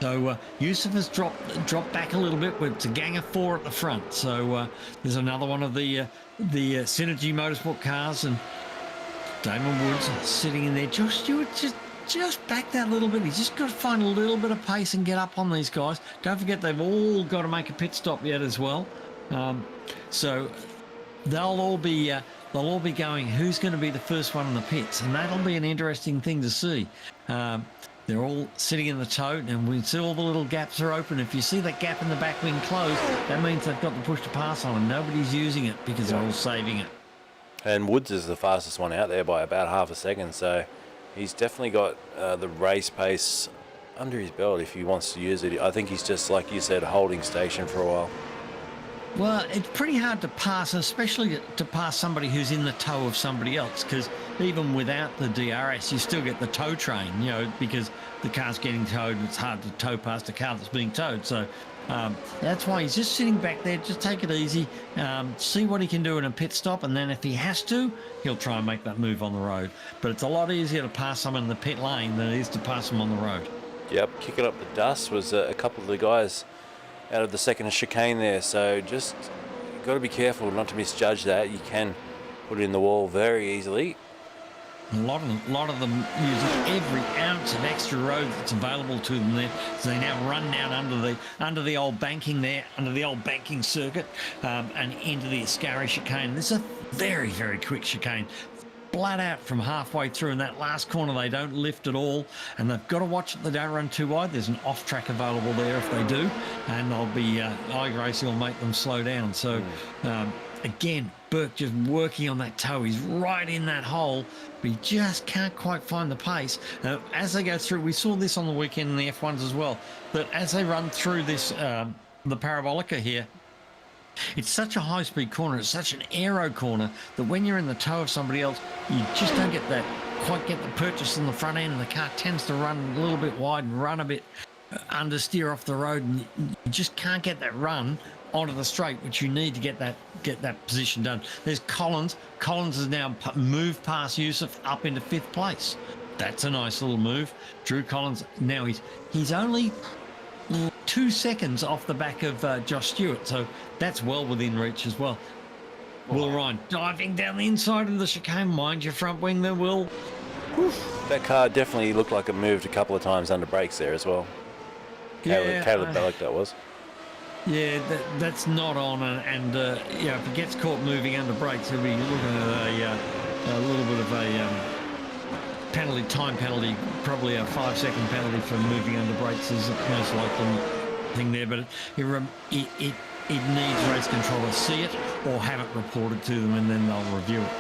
So Yusuf has dropped back a little bit. It's a gang of 4 at the front. So there's another one of the Synergy Motorsport cars, and Damon Woods sitting in there. Josh Stewart just back that little bit. He's just got to find a little bit of pace and get up on these guys. Don't forget they've all got to make a pit stop yet as well. So they'll all be going. Who's going to be the first one in the pits? And that'll be an interesting thing to see. They're all sitting in the tote, and we see all the little gaps are open. If you see that gap in the back wing closed, that means they've got the push to pass on, and nobody's using it because they're all saving it. And Woods is the fastest one out there by about half a second, so he's definitely got the race pace under his belt if he wants to use it. I think he's just, like you said, holding station for a while. Well, it's pretty hard to pass, especially to pass somebody who's in the tow of somebody else, because even without the DRS, you still get the tow train, because the car's getting towed. It's hard to tow past a car that's being towed. So that's why he's just sitting back there. Just take it easy, see what he can do in a pit stop, and then if he has to, he'll try and make that move on the road. But it's a lot easier to pass someone in the pit lane than it is to pass them on the road. Yep, kicking up the dust was a couple of the guys out of the second chicane there, so just got to be careful not to misjudge that. You can put it in the wall very easily. A lot of them using every ounce of extra road that's available to them there. So they now run down under the old banking there, under the old banking circuit, and into the Ascari chicane. This is a very, very quick chicane. Flat out from halfway through, in that last corner they don't lift at all, and they've got to watch that they don't run too wide. There's an off track available there if they do, and they'll be iRacing will make them slow down. So again, Burke just working on that toe. He's right in that hole, but he just can't quite find the pace. As they go through, we saw this on the weekend in the F1s as well, that as they run through this the Parabolica here, it's such a high-speed corner, it's such an aero corner, that when you're in the tow of somebody else, you just don't quite get the purchase in the front end, and the car tends to run a little bit wide and run a bit understeer off the road, and you just can't get that run onto the straight, which you need to get that position done. There's Collins. Collins has now moved past Yusuf up into 5th place. That's a nice little move. Drew Collins, now he's only 2 seconds off the back of Josh Stewart, so that's well within reach as well. Will Ryan diving down the inside of the chicane. Mind your front wing there, Will. That car definitely looked like it moved a couple of times under brakes there as well. Caleb Bellick, that was. Yeah, that's not on, and if he gets caught moving under brakes, he'll be looking at a little bit of a time penalty, probably a 5-second penalty for moving under brakes is the most likely thing there. But it needs race control to see it or have it reported to them, and then they'll review it.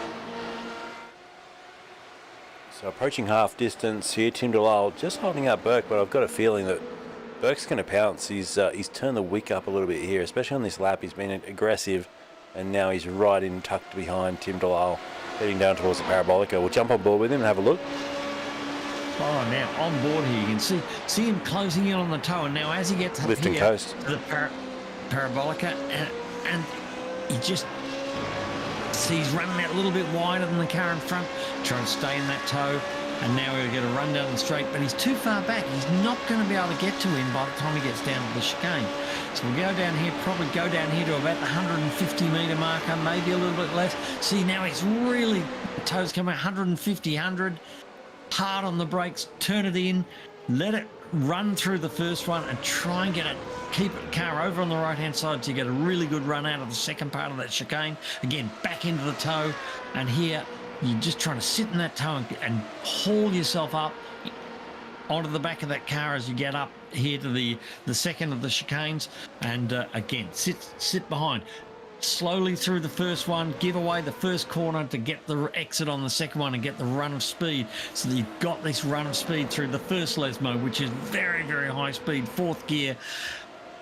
So approaching half distance here, Tim Delisle just holding up Burke, but I've got a feeling that Burke's going to pounce. He's turned the wick up a little bit here, especially on this lap. He's been aggressive, and now he's right in tucked behind Tim Delisle, heading down towards the Parabolica. We'll jump on board with him and have a look. Oh, now on board here, you can see him closing in on the toe, and now as he gets Lift and coast to the Parabolica, and he just he's running that little bit wider than the car in front, trying to stay in that toe. And now he'll get a run down the straight, but he's too far back. He's not going to be able to get to him by the time he gets down to the chicane. So we'll go down here, probably go down here to about the 150 metre marker, maybe a little bit less. See, now it's really, the toes coming 150, 100, hard on the brakes, turn it in, let it run through the first one and try and keep the car over on the right-hand side so you get a really good run out of the second part of that chicane. Again, back into the toe, and here, you're just trying to sit in that toe and haul yourself up onto the back of that car as you get up here to the second of the chicanes. And again, sit behind. Slowly through the first one, give away the first corner to get the exit on the second one and get the run of speed. So that you've got this run of speed through the first Lesmo, which is very, very high speed, fourth gear.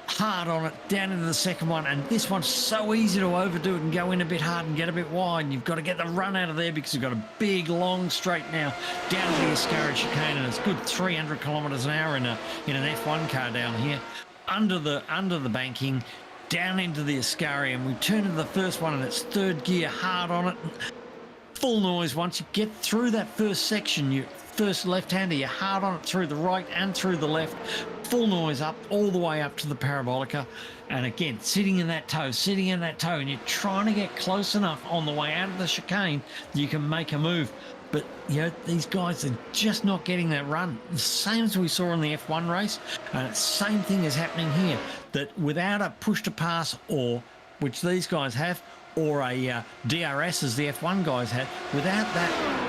Hard on it, down into the second one, and this one's so easy to overdo it and go in a bit hard and get a bit wide, and you've got to get the run out of there because you've got a big long straight now down to the Ascari chicane, and it's good 300 kilometres an hour in an F1 car down here under the banking down into the Ascari, and we turn into the first one and it's third gear, hard on it, full noise. Once you get through that first section, you first left-hander, you're hard on it through the right and through the left, full noise up all the way up to the Parabolica, and again sitting in that toe, and you're trying to get close enough on the way out of the chicane that you can make a move. But you know, these guys are just not getting that run, the same as we saw in the F1 race, and the same thing is happening here, that without a push to pass, or which these guys have, or a DRS as the F1 guys had, without that,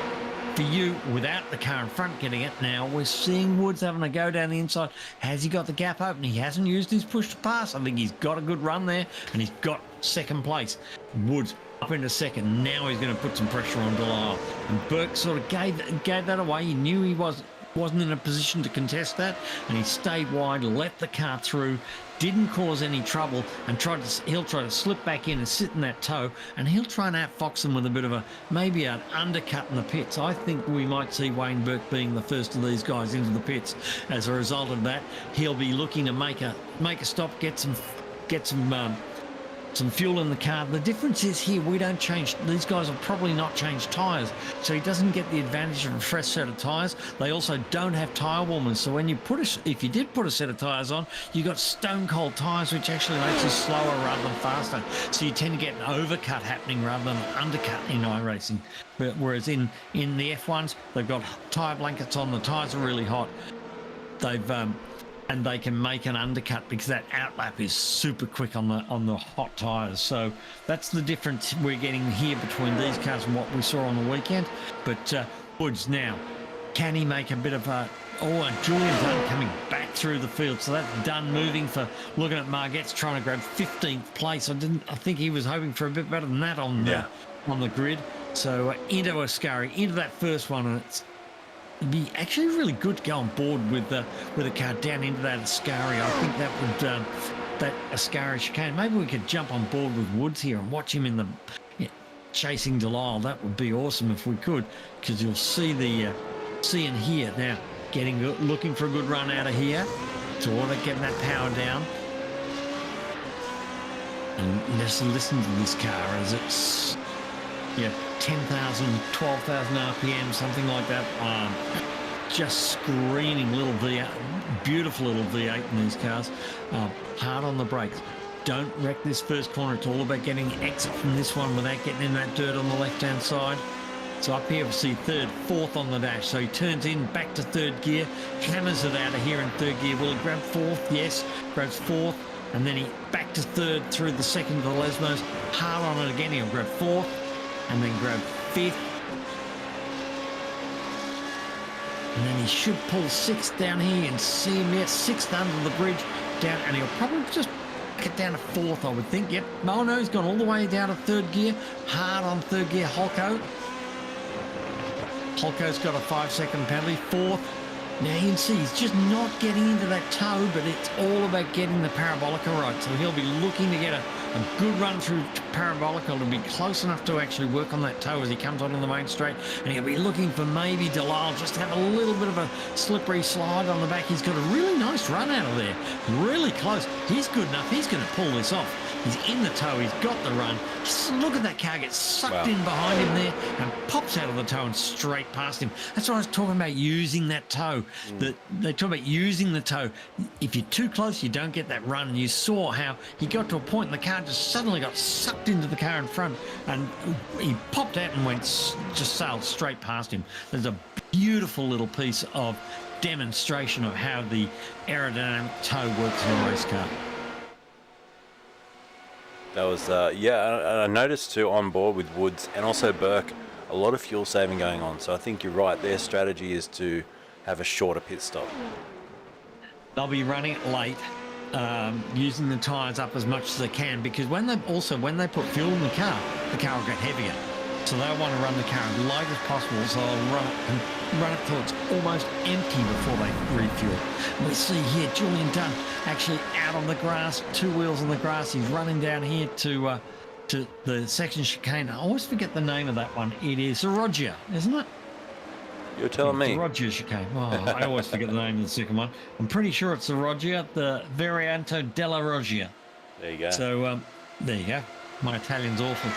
for you, without the car in front getting it, now we're seeing Woods having to go down the inside. Has he got the gap open? He hasn't used his push to pass. I think he's got a good run there, and he's got second place. Woods up into second. Now he's going to put some pressure on Delisle. And Burke sort of gave that away. He knew he wasn't in a position to contest that, and he stayed wide, let the car through, didn't cause any trouble, and he'll try to slip back in and sit in that toe, and he'll try and outfox them with a bit of maybe an undercut in the pits. I think we might see Wayne Burke being the first of these guys into the pits. As a result of that, he'll be looking to make a stop, get some fuel in the car. The difference is here, we don't change, these guys will probably not change tyres, so he doesn't get the advantage of a fresh set of tyres. They also don't have tyre warmers, so when you if you did put a set of tyres on, you got stone cold tyres, which actually makes you slower rather than faster, so you tend to get an overcut happening rather than an undercut in iRacing. But whereas in the F1s, they've got tyre blankets on, the tyres are really hot, and they can make an undercut because that outlap is super quick on the hot tyres. So that's the difference we're getting here between these cars and what we saw on the weekend. But Woods now, can he make a bit of a... Oh, and Julian Dunn coming back through the field. So that's Dunn moving for looking at Margette's trying to grab 15th place. I think he was hoping for a bit better than that on the grid. So into Ascari, into that first one, and it'd be actually really good to go on board with a car down into that Ascari. I think that would that Ascari chicane. Maybe we could jump on board with Woods here and watch him in the chasing Delisle. That would be awesome if we could, because you'll see and hear now. Looking for a good run out of here. Order getting that power down. And just listen to this car as it's 10,000, 12,000 RPM, something like that. Just screaming little V8, beautiful little V8 in these cars. Hard on the brakes. Don't wreck this first corner. It's all about getting exit from this one without getting in that dirt on the left-hand side. So up here we see third, fourth on the dash. So he turns in back to third gear, hammers it out of here in third gear. Will he grab fourth? Yes, grabs fourth. And then he back to third through the second of the Lesmos. Hard on it again. He'll grab fourth and then grab fifth. And then he should pull sixth down here and see him there, sixth under the bridge down. And he'll probably just get down to fourth, I would think. Yep. Oh no, he's gone all the way down to third gear. Hard on third gear, Holko. Holko's got a 5-second penalty. Fourth. Now you can see he's just not getting into that toe, but it's all about getting the parabolica right. So he'll be looking to get a good run through parabolica to be close enough to actually work on that toe as he comes onto the main straight. And he'll be looking for maybe Delisle just to have a little bit of a slippery slide on the back. He's got a really nice run out of there. Really close. He's good enough. He's going to pull this off. He's in the toe. He's got the run. Just look at that car get sucked in behind him there and pops out of the toe and straight past him. That's what I was talking about, using that toe. They talk about using the toe. If you're too close, you don't get that run. And you saw how he got to a point and the car just suddenly got sucked into the car in front and he popped out and just sailed straight past him. There's a beautiful little piece of demonstration of how the aerodynamic toe works in a race car. That was, I noticed too on board with Woods and also Burke, a lot of fuel saving going on. So I think you're right. Their strategy is to have a shorter pit stop. They'll be running it late, using the tyres up as much as they can, because when they put fuel in the car will get heavier. So they'll want to run the car as light as possible, so they'll run it till it's almost empty before they refuel. And we see here Julian Dunn actually out on the grass, 2 wheels on the grass. He's running down here to the section chicane. I always forget the name of that one. It is the Roger, isn't it? You're telling me. The Roger chicane. Oh, I always forget the name of the second one. I'm pretty sure it's the Roger, the Varianto della Rogia. There you go. So there you go. My Italian's awful.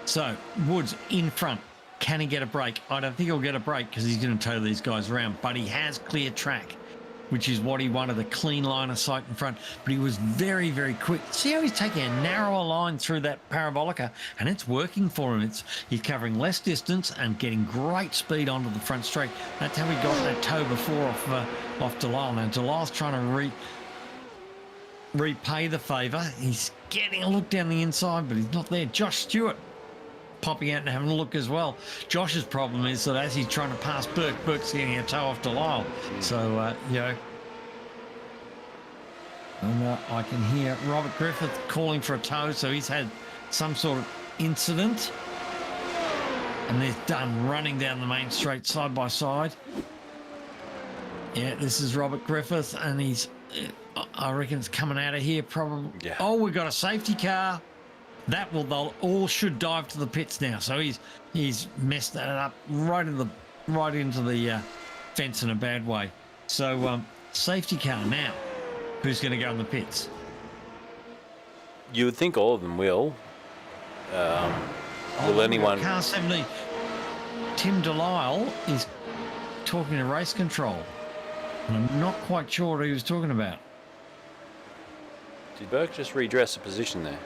So, Woods in front. Can he get a break? I don't think he'll get a break because he's going to tow these guys around. But he has clear track, which is what he wanted, a clean line of sight in front. But he was very, very quick. See how he's taking a narrower line through that parabolica, and it's working for him. He's covering less distance and getting great speed onto the front straight. That's how he got that tow before off Delisle. Now, Delisle's trying to repay the favour. He's getting a look down the inside, but he's not there. Josh Stewart popping out and having a look as well. Josh's problem is that as he's trying to pass Burke's getting a toe off Delisle. So, and I can hear Robert Griffith calling for a tow, so he's had some sort of incident. And there's Dunn running down the main straight side by side. Yeah, this is Robert Griffith, and he's, I reckon it's coming out of here probably. Yeah. Oh, we've got a safety car. They'll all should dive to the pits now. So he's messed that up right into the fence in a bad way. So safety car now. Who's going to go in the pits? You would think all of them will. Will anyone? Car 70. Tim Delisle is talking to race control. And I'm not quite sure what he was talking about. Did Burke just redress a position there?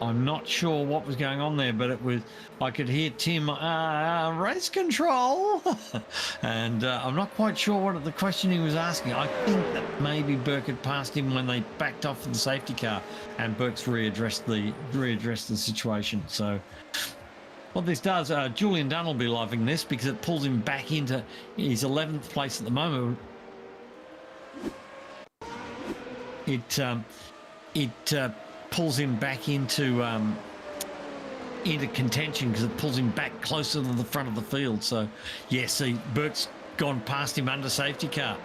I'm not sure what was going on there, but it was, I could hear Tim, race control. And I'm not quite sure what the question he was asking. I think that maybe Burke had passed him when they backed off for the safety car, and Burke's readdressed the situation. So what this does, Julian Dunn will be loving this because it pulls him back into his 11th place at the moment. It pulls him back into contention because it pulls him back closer to the front of the field. So, yeah, see, Burke's gone past him under safety car.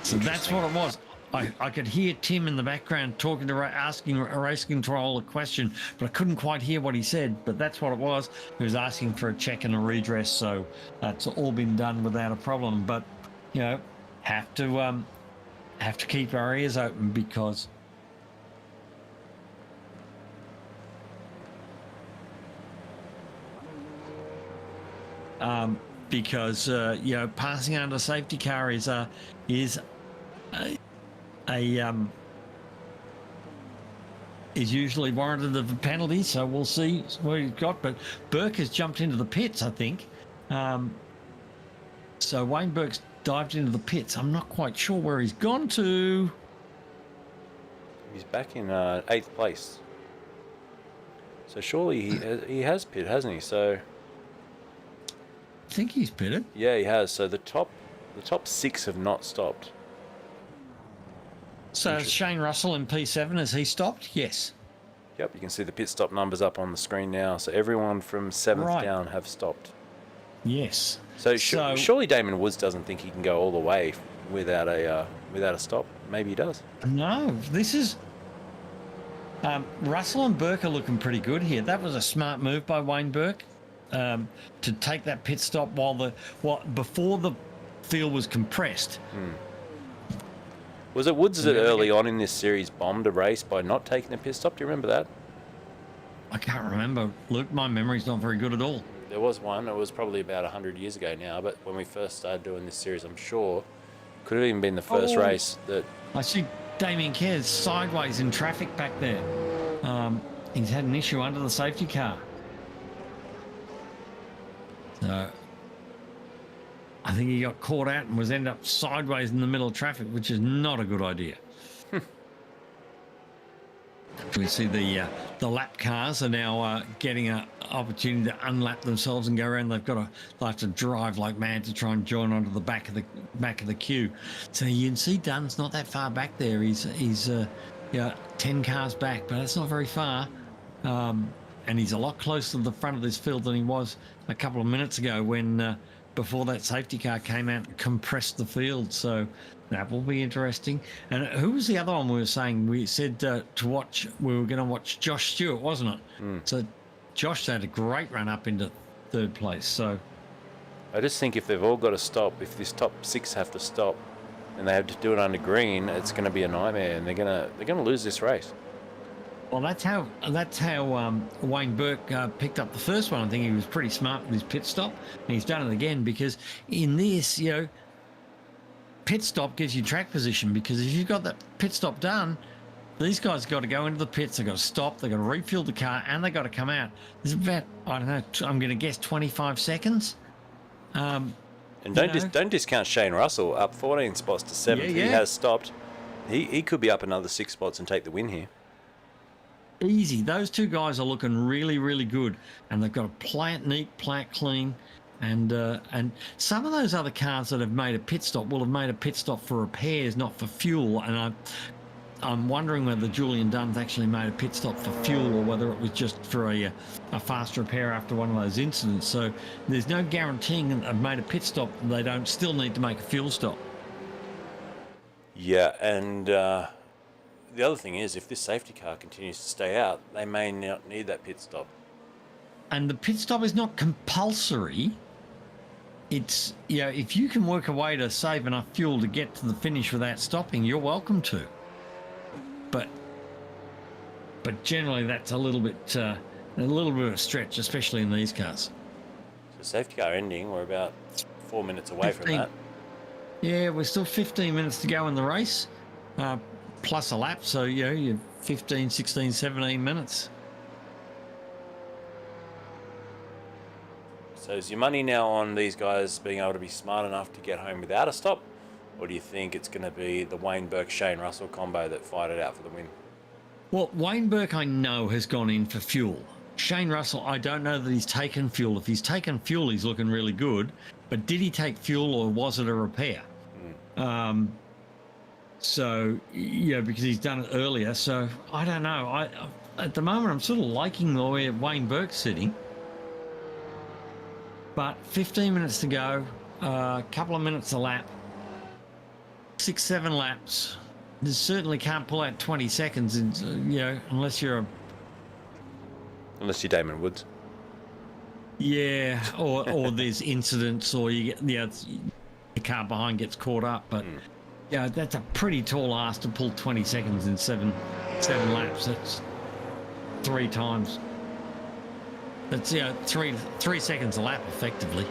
So that's what it was. I could hear Tim in the background talking to asking a race control a question, but I couldn't quite hear what he said. But that's what it was. He was asking for a check and a redress, so that's all been done without a problem. But you know, have to keep our ears open because you know, passing under safety car is usually warranted of a penalty, so we'll see what he's got. But Burke has jumped into the pits, I think. So Wayne Burke's dived into the pits. I'm not quite sure where he's gone to. He's back in 8th place. So surely he has pitted, hasn't he? So I think he's pitted. Yeah, he has. So the top 6 have not stopped. So Interesting. Shane Russell in P7, has he stopped? Yes. Yep, you can see the pit stop numbers up on the screen now. So everyone from 7th down have stopped. Yes. So surely Damon Woods doesn't think he can go all the way without a stop. Maybe he does. No, this is... Russell and Burke are looking pretty good here. That was a smart move by Wayne Burke to take that pit stop before the field was compressed. Was it Woods that early on in this series bombed a race by not taking the pit stop? Do you remember that? I can't remember, Luke. My memory's not very good at all. There was one. It was probably about 100 years ago now, but when we first started doing this series, I'm sure could have even been the first race that... I see Damien Kerr's sideways in traffic back there. He's had an issue under the safety car. So I think he got caught out and was ended up sideways in the middle of traffic, which is not a good idea. We see the lap cars are now getting an opportunity to unlap themselves and go around. They'll have to drive like mad to try and join onto the back of the queue. So you can see Dunn's not that far back there. He's 10 cars back, but that's not very far. And he's a lot closer to the front of this field than he was a couple of minutes ago when before that safety car came out and compressed the field. So that will be interesting. And who was the other one we were saying? We said we were going to watch Josh Stewart, wasn't it? So Josh had a great run up into third place. So I just think if they've all got to stop, if this top 6 have to stop and they have to do it under green, it's going to be a nightmare, and they're going to lose this race. Well, that's how Wayne Burke picked up the first one. I think he was pretty smart with his pit stop, and he's done it again because in this, pit stop gives you track position, because if you've got that pit stop done, these guys have got to go into the pits, they've got to stop, they've got to refuel the car, and they've got to come out. There's about, I don't know, I'm going to guess 25 seconds. And don't discount Shane Russell, up 14 spots to 7th. Yeah. He has stopped. He could be up another 6 spots and take the win here. Easy. Those two guys are looking really, really good, and they've got to play it neat, play it clean, and some of those other cars that have made a pit stop will have made a pit stop for repairs, not for fuel. And I'm wondering whether Julian Dunn's actually made a pit stop for fuel or whether it was just for a fast repair after one of those incidents. So there's no guaranteeing that they've made a pit stop. They don't still need to make a fuel stop. Yeah, and the other thing is, if this safety car continues to stay out, they may not need that pit stop. And the pit stop is not compulsory. It's, if you can work a way to save enough fuel to get to the finish without stopping, you're welcome to. But generally that's a little bit of a stretch, especially in these cars. So safety car ending, we're about 4 minutes away from that. Yeah, we're still 15 minutes to go in the race, plus a lap. So, you're 15, 16, 17 minutes. So is your money now on these guys being able to be smart enough to get home without a stop? Or do you think it's going to be the Wayne Burke-Shane Russell combo that fight it out for the win? Well, Wayne Burke, I know, has gone in for fuel. Shane Russell, I don't know that he's taken fuel. If he's taken fuel, he's looking really good. But did he take fuel, or was it a repair? So, because he's done it earlier. So, I don't know. At the moment, I'm sort of liking the way Wayne Burke's sitting. But 15 minutes to go, a couple of minutes a lap, 6-7 laps. You certainly can't pull out 20 seconds, unless you're Unless you're Damon Woods. Yeah, or there's incidents, or you get the car behind gets caught up. But that's a pretty tall ask to pull 20 seconds in seven laps. That's 3 times. That's 3 seconds a lap effectively.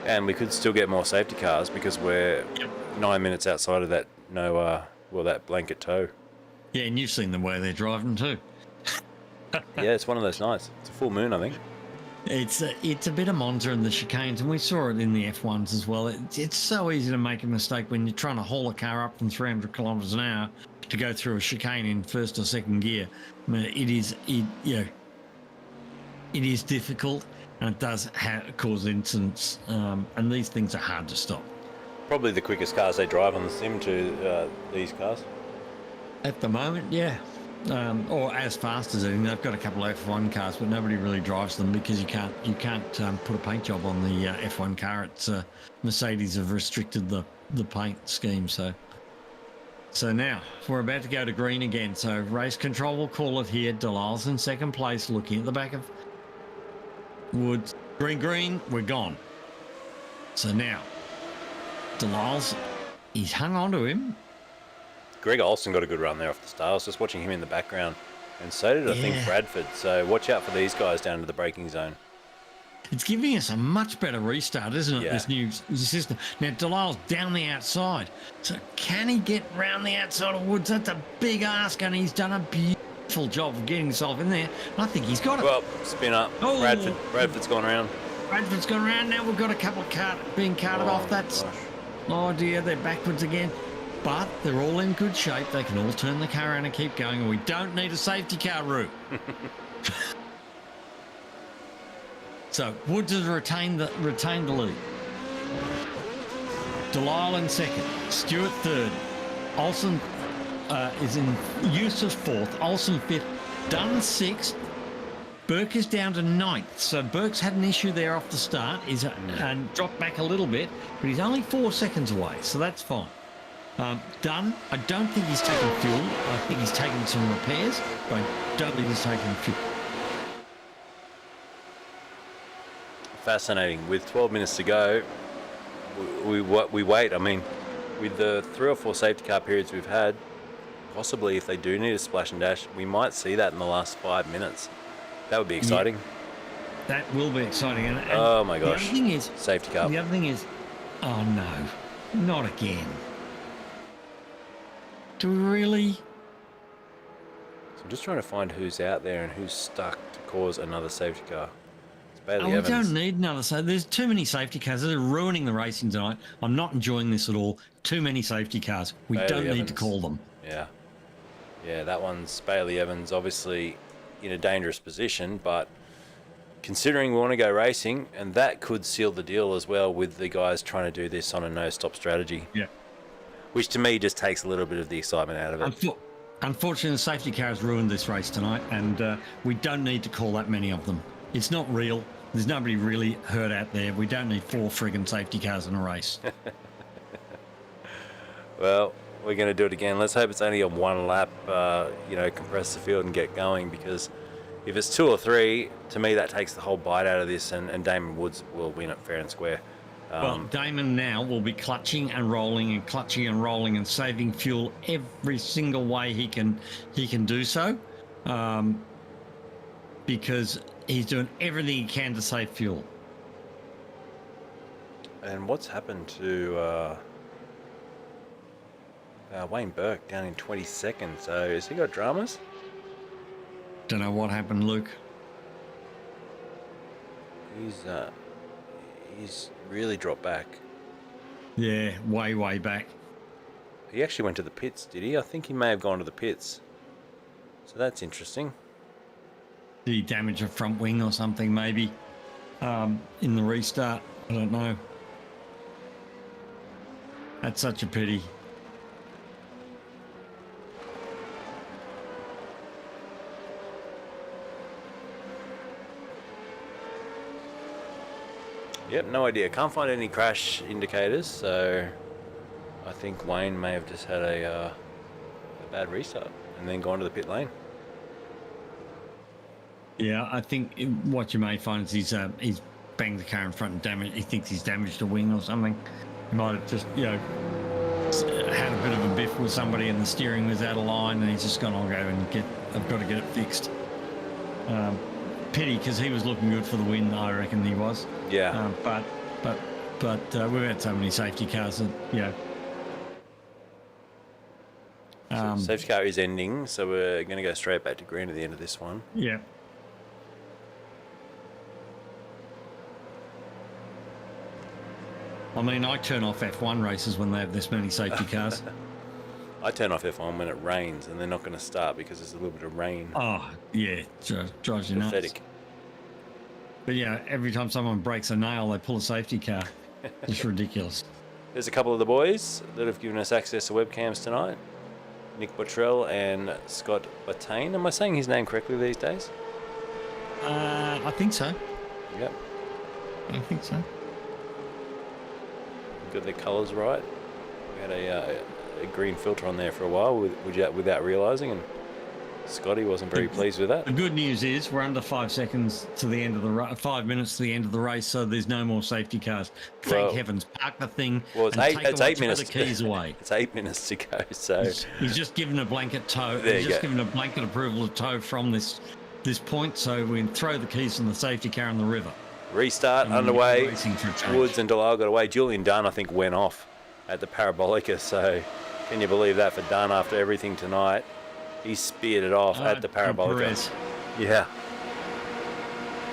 And we could still get more safety cars because we're 9 minutes outside of that that blanket tow. Yeah, and you've seen them where they're driving too. Yeah, it's one of those nights. It's a full moon, I think. It's a bit of Monza in the chicanes, and we saw it in the F1s as well. It's so easy to make a mistake when you're trying to haul a car up from 300 kilometres an hour to go through a chicane in first or second gear. I mean, it is difficult, and it does cause incidents, and these things are hard to stop. Probably the quickest cars they drive on the sim to these cars. At the moment, yeah. Or as fast as anything. They've got a couple of F1 cars, but nobody really drives them because you can't put a paint job on the F1 car. It's Mercedes have restricted the paint scheme. So now we're about to go to green again. So race control will call it here. Delisle's in second place, looking at the back of Woods. Green, we're gone. So now Delisle's, he's hung on to him. Greg Olsen got a good run there off the start. I was just watching him in the background, and so did I think Bradford. So watch out for these guys down to the braking zone. It's giving us a much better restart, isn't it? Yeah. This new system. Now Delisle's down the outside, so can he get round the outside of Woods? That's a big ask, and he's done a beautiful job of getting himself in there. I think he's got it. Well, spin up. Oh. Bradford's gone around. Bradford's gone around. Now we've got a couple of being carted off. That's gosh. oh dear, they're backwards again. But they're all in good shape. They can all turn the car around and keep going, and we don't need a safety car route. So Woods has retained the lead. Delisle in second. Stewart third. Olsen is in Eustace fourth. Olsen fifth. Dunn sixth. Burke is down to ninth. So Burke's had an issue there off the start. And dropped back a little bit, but he's only 4 seconds away, so that's fine. Dunn, I don't think he's taken fuel. I think he's taken some repairs, but I don't think he's taken fuel. Fascinating. With 12 minutes to go, we wait. I mean, with the 3 or 4 safety car periods we've had, possibly if they do need a splash and dash, we might see that in the last 5 minutes. That would be exciting. Yeah, that will be exciting. And oh my gosh. The other thing is, safety car. The other thing is, oh no, not again. Do we really? So I'm just trying to find who's out there and who's stuck to cause another safety car. It's Bailey We Evans. don't need another. So there's too many safety cars. They're ruining the racing tonight. I'm not enjoying this at all. Too many safety cars. We Bailey don't Evans. need to call them. Yeah, that one's Bailey Evans, obviously in a dangerous position, but considering we want to go racing, and that could seal the deal as well with the guys trying to do this on a no-stop strategy. Yeah. Which to me just takes a little bit of the excitement out of it. Unfortunately, the safety cars ruined this race tonight, and we don't need to call that many of them. It's not real. There's nobody really hurt out there. We don't need 4 friggin' safety cars in a race. Well, we're going to do it again. Let's hope it's only a 1 lap, compress the field and get going, because if it's 2 or 3, to me that takes the whole bite out of this, and Damon Woods will win it fair and square. Well, Damon now will be clutching and rolling and saving fuel every single way he can do so, because he's doing everything he can to save fuel. And what's happened to Wayne Burke down in 22nd? So has he got dramas? Don't know what happened, Luke. He's really dropped back. Yeah, way back. He actually went to the pits, did he? I think he may have gone to the pits. So that's interesting. Did he damage a front wing or something, maybe, in the restart? I don't know. That's such a pity. Yep, no idea. Can't find any crash indicators, so I think Wayne may have just had a bad restart and then gone to the pit lane. Yeah, I think what you may find is he's banged the car in front and damaged. He thinks he's damaged a wing or something. He might have just, had a bit of a biff with somebody and the steering was out of line, and he's just gone, I've got to get it fixed. Pity, because he was looking good for the win, I reckon he was. Yeah. But we've had so many safety cars that, So safety car is ending, so we're going to go straight back to green at the end of this one. Yeah. I mean, I turn off F1 races when they have this many safety cars. I turn off F1 when it rains, and they're not going to start because there's a little bit of rain. Oh, yeah, drives you nuts. Pathetic. But yeah, every time someone breaks a nail, they pull a safety car. It's ridiculous. There's a couple of the boys that have given us access to webcams tonight. Nick Bottrell and Scott Bottain. Am I saying his name correctly these days? I think so. Yep. I think so. Got their colours right. We had a green filter on there for a while without realising, and Scotty wasn't very pleased with that. The good news is we're under 5 seconds to the end of the 5 minutes to the end of the race, so there's no more safety cars. Thank heavens! Park the thing. Well, it's 8 minutes. The keys away. It's 8 minutes to go. So he's just given a blanket tow. He's just given a blanket approval of tow from this point, so we can throw the keys from the safety car in the river. Restart underway. Woods and Delisle got away. Julian Dunn, I think, went off at the Parabolica. So can you believe that for Dunn after everything tonight? He speared it off at the Parabolica. Perez. Yeah.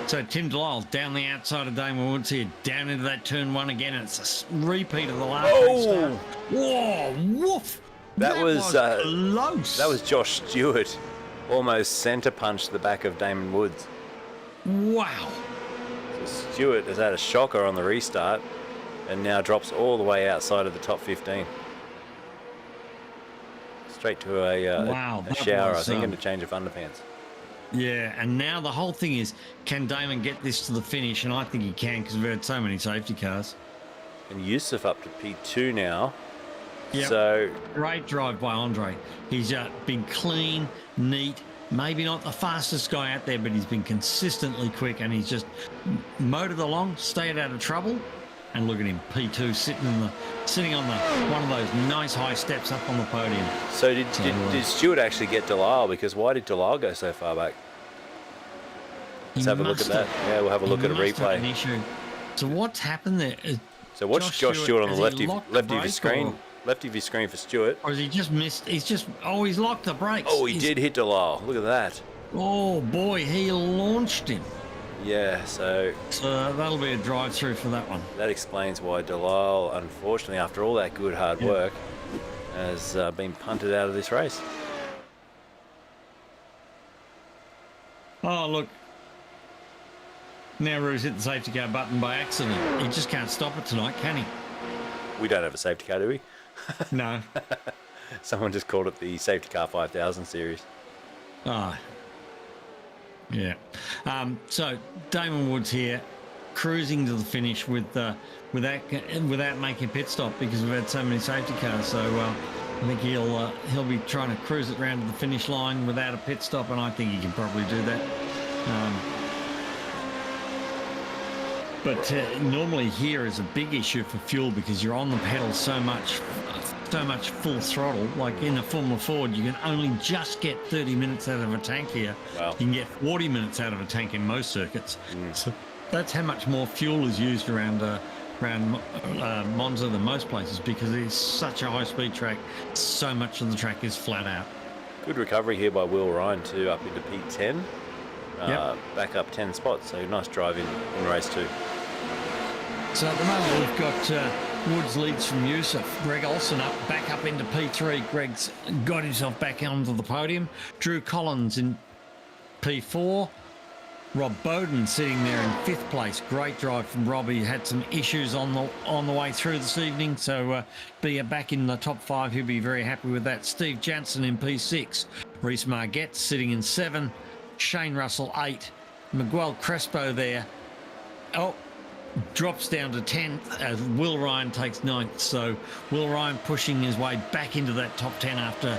So Tim Delisle down the outside of Damon Woods here, down into that turn 1 again. And it's a repeat of the last restart. Whoa, woof. That was close. That was Josh Stewart. Almost centre punched the back of Damon Woods. Wow. So Stewart has had a shocker on the restart and now drops all the way outside of the top 15. Straight to a shower, I think, and a change of underpants. Yeah, and now the whole thing is, can Damon get this to the finish? And I think he can, because we've had so many safety cars. And Yusuf up to P2 now. Yep. So great drive by Andre. He's been clean, neat, maybe not the fastest guy out there, but he's been consistently quick, and he's just motored along, stayed out of trouble. And look at him, P2 sitting on one of those nice high steps up on the podium. So did Stewart actually get Delisle? Because why did Delisle go so far back? Let's have a look at that. Yeah, we'll have a look at a replay. An issue. So what's happened there? So watch Josh Stewart on the left of your screen. Left of your screen for Stewart. Or has he just missed? He's locked the brakes. Oh, he did hit Delisle. Look at that. Oh boy, he launched him. Yeah, so that'll be a drive-through for that one. That explains why Delisle, unfortunately, after all that good hard work, has been punted out of this race. Oh, look. Now Rue's hit the safety car button by accident. He just can't stop it tonight, can he? We don't have a safety car, do we? No. Someone just called it the Safety Car 5000 series. Ah. Yeah. So Damon Woods here, cruising to the finish without making a pit stop because we've had so many safety cars. So I think he'll be trying to cruise it around to the finish line without a pit stop, and I think he can probably do that. But normally here is a big issue for fuel because you're on the pedal so much full throttle. Like in a Formula Ford, you can only just get 30 minutes out of a tank here. Wow. You can get 40 minutes out of a tank in most circuits. So that's how much more fuel is used around Monza than most places because it's such a high-speed track. So much of the track is flat out. Good recovery here by Will Ryan too, up into P10. Back up 10 spots, so nice drive in race 2. So at the moment we've got Woods leads from Yusuf. Greg Olsen back up into P3. Greg's got himself back onto the podium. Drew Collins in P4. Rob Bowden sitting there in 5th place. Great drive from Robbie. Had some issues on the way through this evening, so be back in the top 5. He'll be very happy with that. Steve Jansen in P6. Reese Margette sitting in 7. Shane Russell 8. Miguel Crespo there. Drops down to 10th as Will Ryan takes 9th. So Will Ryan pushing his way back into that top 10 after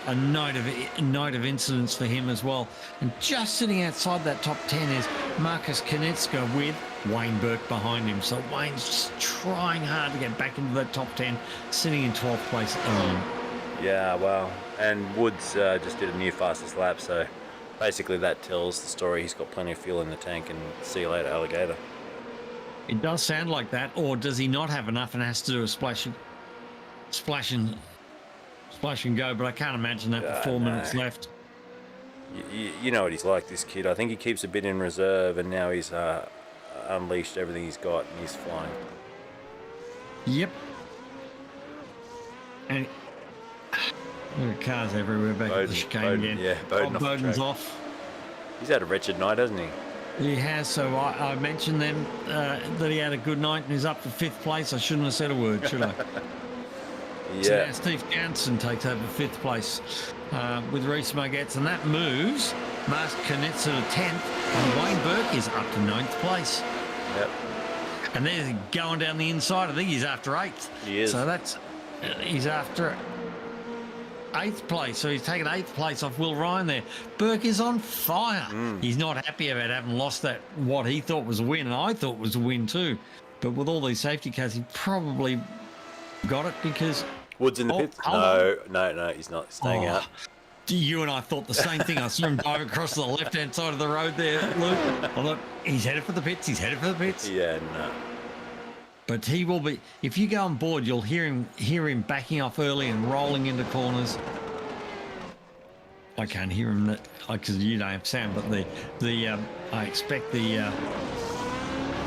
a night of incidents for him as well. And just sitting outside that top 10 is Marcus Konitska with Wayne Burke behind him. So Wayne's just trying hard to get back into that top 10, sitting in 12th place at the moment. Yeah, well, and Woods just did a new fastest lap, so basically that tells the story. He's got plenty of fuel in the tank, and see you later, alligator. It does sound like that, or does he not have enough and has to do a splash and go? But I can't imagine that with 4 minutes left. You know what he's like, this kid. I think he keeps a bit in reserve, and now he's unleashed everything he's got, and he's flying. Yep. And there are cars everywhere back at the chicane again. Yeah, Bowden's off. He's had a wretched night, hasn't he? He has, so I mentioned then that he had a good night and he's up for 5th place. I shouldn't have said a word, should I? So Yeah. now Steve Jansen takes over 5th place with Reese Margetts, and that moves Mark Knitzer to 10th, and Wayne Burke is up to 9th place. Yep. And they're going down the inside. I think he's after 8th. He is. So he's after 8th place. So he's taken 8th place off Will Ryan there. Burke is on fire. He's not happy about having lost that, what he thought was a win, and I thought was a win too. But with all these safety cars, he probably got it because... Woods in the pits? No, he's not staying out. You and I thought the same thing. I saw him drive across the left-hand side of the road there, Luke. I thought, he's headed for the pits. Yeah, no. But he will be. If you go on board, you'll hear him backing off early and rolling into corners. I can't hear him because you don't have sound. But I expect the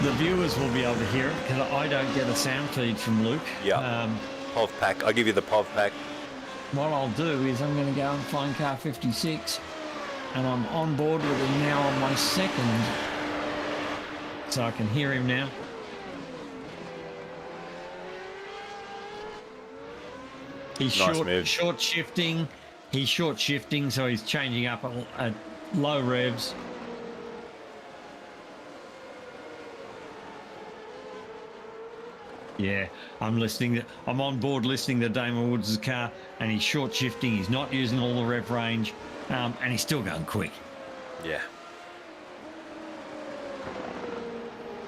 viewers will be able to hear it because I don't get a sound feed from Luke. Yeah. POV pack. I'll give you the POV pack. What I'll do is I'm going to go and find car 56, and I'm on board with him now on my second, so I can hear him now. He's short shifting. He's short shifting, so he's changing up at low revs. Yeah, I'm on board listening to Damon Woods' car, and he's short shifting. He's not using all the rev range, and he's still going quick. Yeah.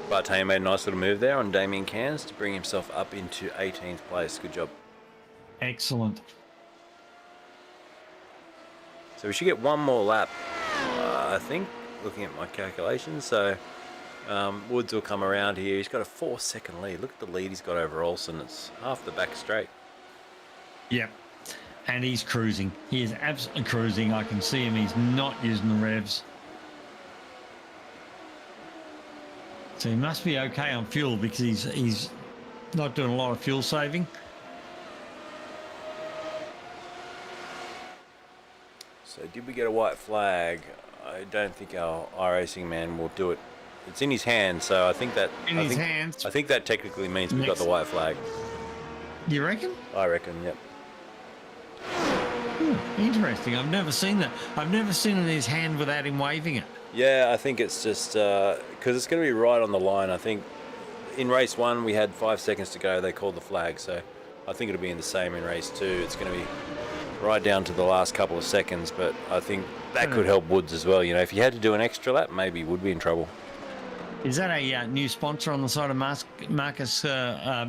Bartay made a nice little move there on Damien Cairns to bring himself up into 18th place. Good job. Excellent. So we should get one more lap, I think, looking at my calculations. So Woods will come around here. He's got a 4-second lead. Look at the lead he's got over Olsen. It's half the back straight. Yep. And he's cruising. He is absolutely cruising. I can see him. He's not using the revs. So he must be okay on fuel because he's not doing a lot of fuel saving. So did we get a white flag? I don't think our iRacing man will do it. It's in his hand, so I think that hands. I think that technically means we've got the white flag. You reckon? I reckon, yep. Interesting. I've never seen that. I've never seen it in his hand without him waving it. Yeah, I think it's just because it's going to be right on the line. I think in race 1 we had 5 seconds to go. They called the flag, so I think it'll be in the same in race 2. It's going to be right down to the last couple of seconds, but I think that could help Woods as well. You know, if you had to do an extra lap, maybe he would be in trouble. Is that a new sponsor on the side of Marcus? Not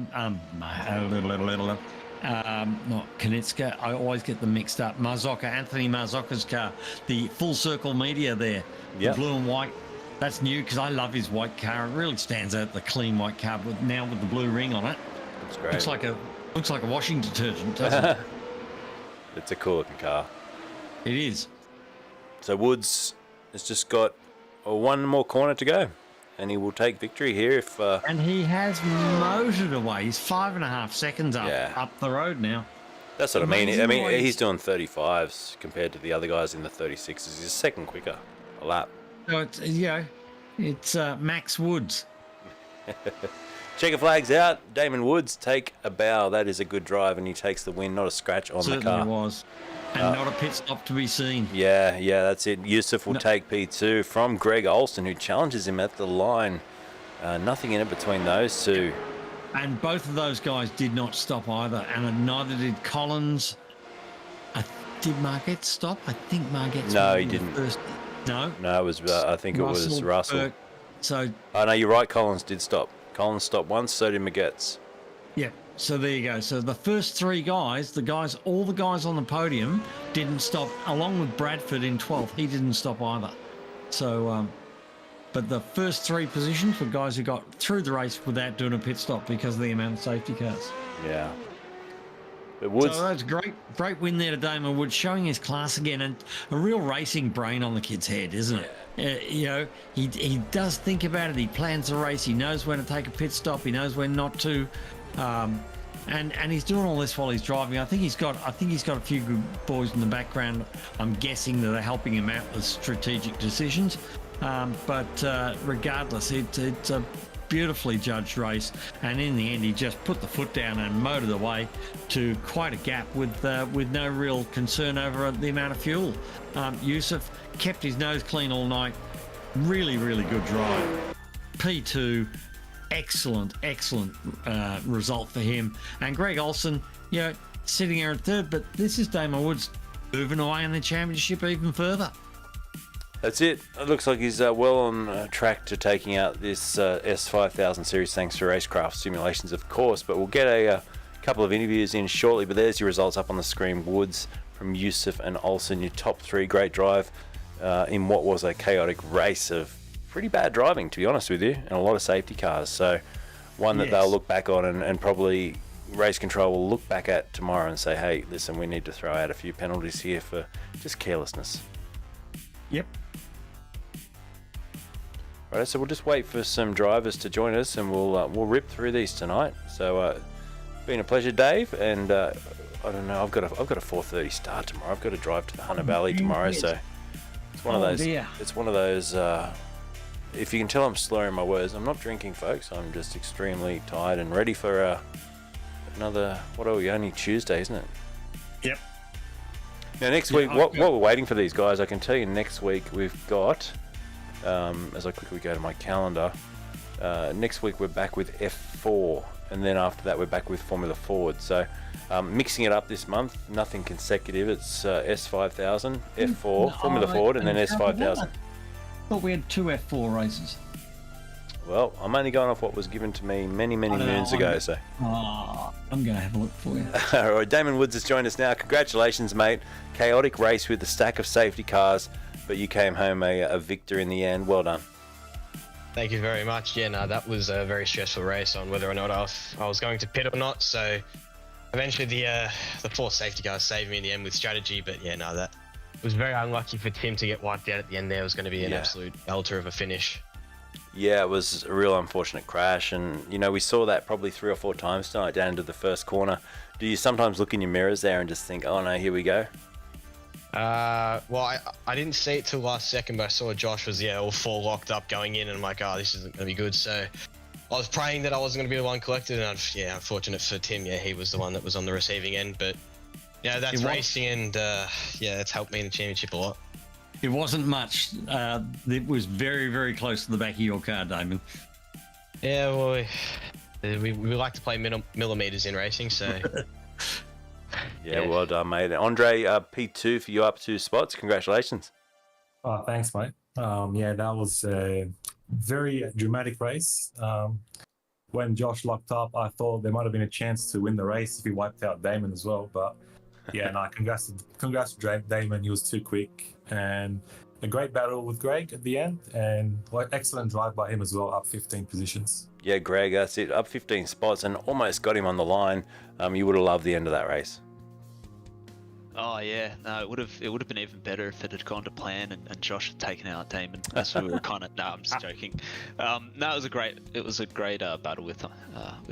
Kanitska. I always get them mixed up. Anthony Marzocca's car, the Full Circle Media there, the blue and white. That's new because I love his white car. It really stands out, the clean white car, but now with the blue ring on it. That's great. Looks like a washing detergent, doesn't it? It's a cool looking car. It is. So Woods has just got one more corner to go, and he will take victory here if. And he has motored away. He's 5.5 seconds up the road now. That's what I mean. He's doing 35s compared to the other guys in the 36s. He's a second quicker a lap. So it's Max Woods. Checker flags out. Damon Woods take a bow. That is a good drive, and he takes the win. Not a scratch on the car. Certainly was. And not a pit stop to be seen. Yeah, that's it. Yusuf will take P2 from Greg Olsen, who challenges him at the line. Nothing in it between those two. And both of those guys did not stop either, and neither did Collins. Did Margetts stop? I think Margetts. No, he didn't. First. No, it was. I think it was Russell. Burke. So. Oh no, you're right. Collins did stop. Collins stopped once, so did Margetts. Yeah. So there you go. So the first 3 guys, all the guys on the podium didn't stop, along with Bradford in 12th. He didn't stop either. So, but the first 3 positions were guys who got through the race without doing a pit stop because of the amount of safety cars. Yeah. But Woods. So that's great win there to Damon Woods, showing his class again, and a real racing brain on the kid's head, isn't it? He does think about it. He plans the race. He knows when to take a pit stop. He knows when not to. And he's doing all this while he's driving. I think he's got a few good boys in the background. I'm guessing that are helping him out with strategic decisions. But regardless, it's a beautifully judged race, and in the end he just put the foot down and motored away to quite a gap with no real concern over the amount of fuel. Yusuf kept his nose clean all night. Really, really good drive. P2, excellent result for him. And Greg Olsen, sitting here in third, but this is Damon Woods moving away in the championship even further. That's it. It looks like he's well on track to taking out this S5000 series thanks to Racecraft simulations, of course. But we'll get a couple of interviews in shortly. But there's your results up on the screen. Woods from Yusuf and Olsen, your top three. Great drive in what was a chaotic race of pretty bad driving, to be honest with you, and a lot of safety cars. So one that they'll look back on and probably race control will look back at tomorrow and say, hey, listen, we need to throw out a few penalties here for just carelessness. Yep. Right, so we'll just wait for some drivers to join us, and we'll rip through these tonight. So, been a pleasure, Dave. And I don't know, I've got a 4:30 start tomorrow. I've got to drive to the Hunter Valley tomorrow, so it's one of those. Dear. It's one of those. If you can tell, I'm slurring my words. I'm not drinking, folks. I'm just extremely tired and ready for another. What are we? Only Tuesday, isn't it? Yep. Now next week, while we're waiting for these guys, I can tell you next week we've got. As I quickly go to my calendar, next week we're back with F4, and then after that we're back with Formula Ford. So mixing it up this month, nothing consecutive. It's S5000, F4, Formula Ford, and then S5000. I thought we had two F4 races. Well, I'm only going off what was given to me many moons ago. So I'm going to have a look for you. All right, Damon Woods has joined us now. Congratulations, mate. Chaotic race with a stack of safety cars, but you came home a victor in the end. Well done. Thank you very much. Yeah, no, that was a very stressful race on whether or not I was going to pit or not. So eventually the four safety cars saved me in the end with strategy. But yeah, no, that was very unlucky for Tim to get wiped out at the end there. It was going to be an absolute belter of a finish. Yeah, it was a real unfortunate crash. And, we saw that probably 3 or 4 times tonight down into the first corner. Do you sometimes look in your mirrors there and just think, oh no, here we go? Well, I didn't see it till last second, but I saw Josh was all 4 locked up going in, and I'm like, oh, this isn't going to be good. So I was praying that I wasn't going to be the one collected, and unfortunate for Tim, he was the one that was on the receiving end. But that's racing, and it's helped me in the championship a lot. It wasn't much. It was very, very close to the back of your car, Damon. Yeah, well, we like to play millimeters in racing, so. Yeah, well done, mate. Andre, P2 for you up 2 spots. Congratulations. Oh, thanks, mate. That was a very dramatic race. When Josh locked up, I thought there might have been a chance to win the race if he wiped out Damon as well. But congrats to Damon. He was too quick, and a great battle with Greg at the end, and excellent drive by him as well, up 15 positions. Yeah, Greg, that's it. Up 15 spots and almost got him on the line. You would have loved the end of that race. Oh yeah, no, it would have been even better if it had gone to plan and Josh had taken out Damon. As we were kind of. No, I'm just joking. No, it was a great battle with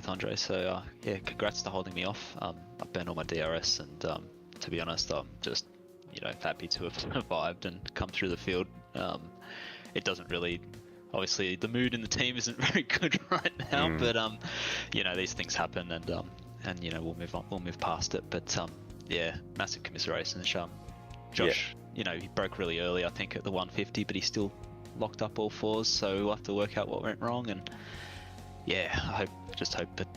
Andre. So congrats to holding me off. I burned all my DRS, and to be honest, I'm just happy to have survived and come through the field. It doesn't really. Obviously, the mood in the team isn't very good right now, but these things happen, and we'll move on. We'll move past it, but. Massive commiserations. Josh, he broke really early, I think, at the 150, but he still locked up all 4s, so we'll have to work out what went wrong. And I just hope that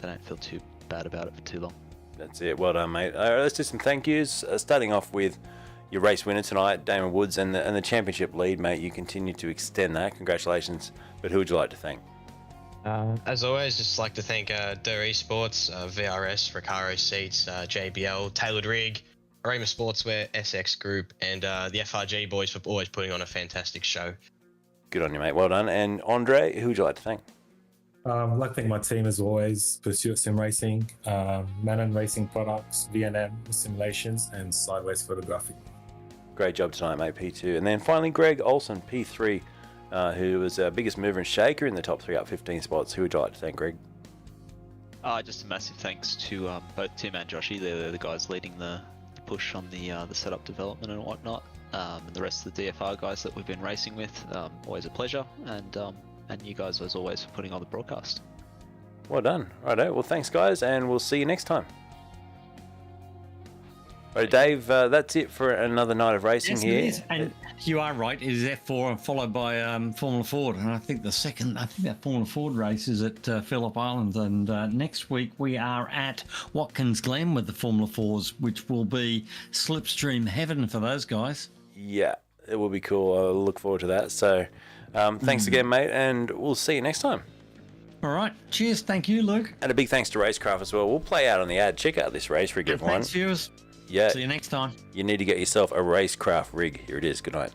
they don't feel too bad about it for too long. That's it. Well done, mate. All right, let's do some thank yous. Starting off with your race winner tonight, Damon Woods, and the championship lead, mate. You continue to extend that. Congratulations. But who would you like to thank? As always, just like to thank eSports, VRS, Recaro Seats, JBL, Tailored Rig, Arima Sportswear, SX Group, and the FRG boys for always putting on a fantastic show. Good on you, mate. Well done. And Andre, who would you like to thank? I'd like to thank my team as always, Pursuit Sim Racing, Manon Racing Products, VNM Simulations, and Sideways Photography. Great job tonight, mate, P2. And then finally, Greg Olsen, P3. Who was our biggest mover and shaker in the top 3 up 15 spots. Who would you like to thank, Greg? Just a massive thanks to both Tim and Joshy. They're the guys leading the push on the setup development and whatnot, and the rest of the DFR guys that we've been racing with. Always a pleasure, and and you guys as always for putting on the broadcast. Well done. Righto. Well, thanks, guys, and we'll see you next time. Right, Dave, that's it for another night of racing Yes, here. it is. And you are right. It is F4 followed by Formula Ford. And I think that Formula Ford race is at Phillip Island. And next week we are at Watkins Glen with the Formula 4s, which will be slipstream heaven for those guys. Yeah, it will be cool. I'll look forward to that. So thanks again, mate, and we'll see you next time. All right. Cheers. Thank you, Luke. And a big thanks to Racecraft as well. We'll play out on the ad. Check out this race rig, And everyone. thanks, viewers. Yeah, See you next time. you need to get yourself a Racecraft rig. Here it is. Good night.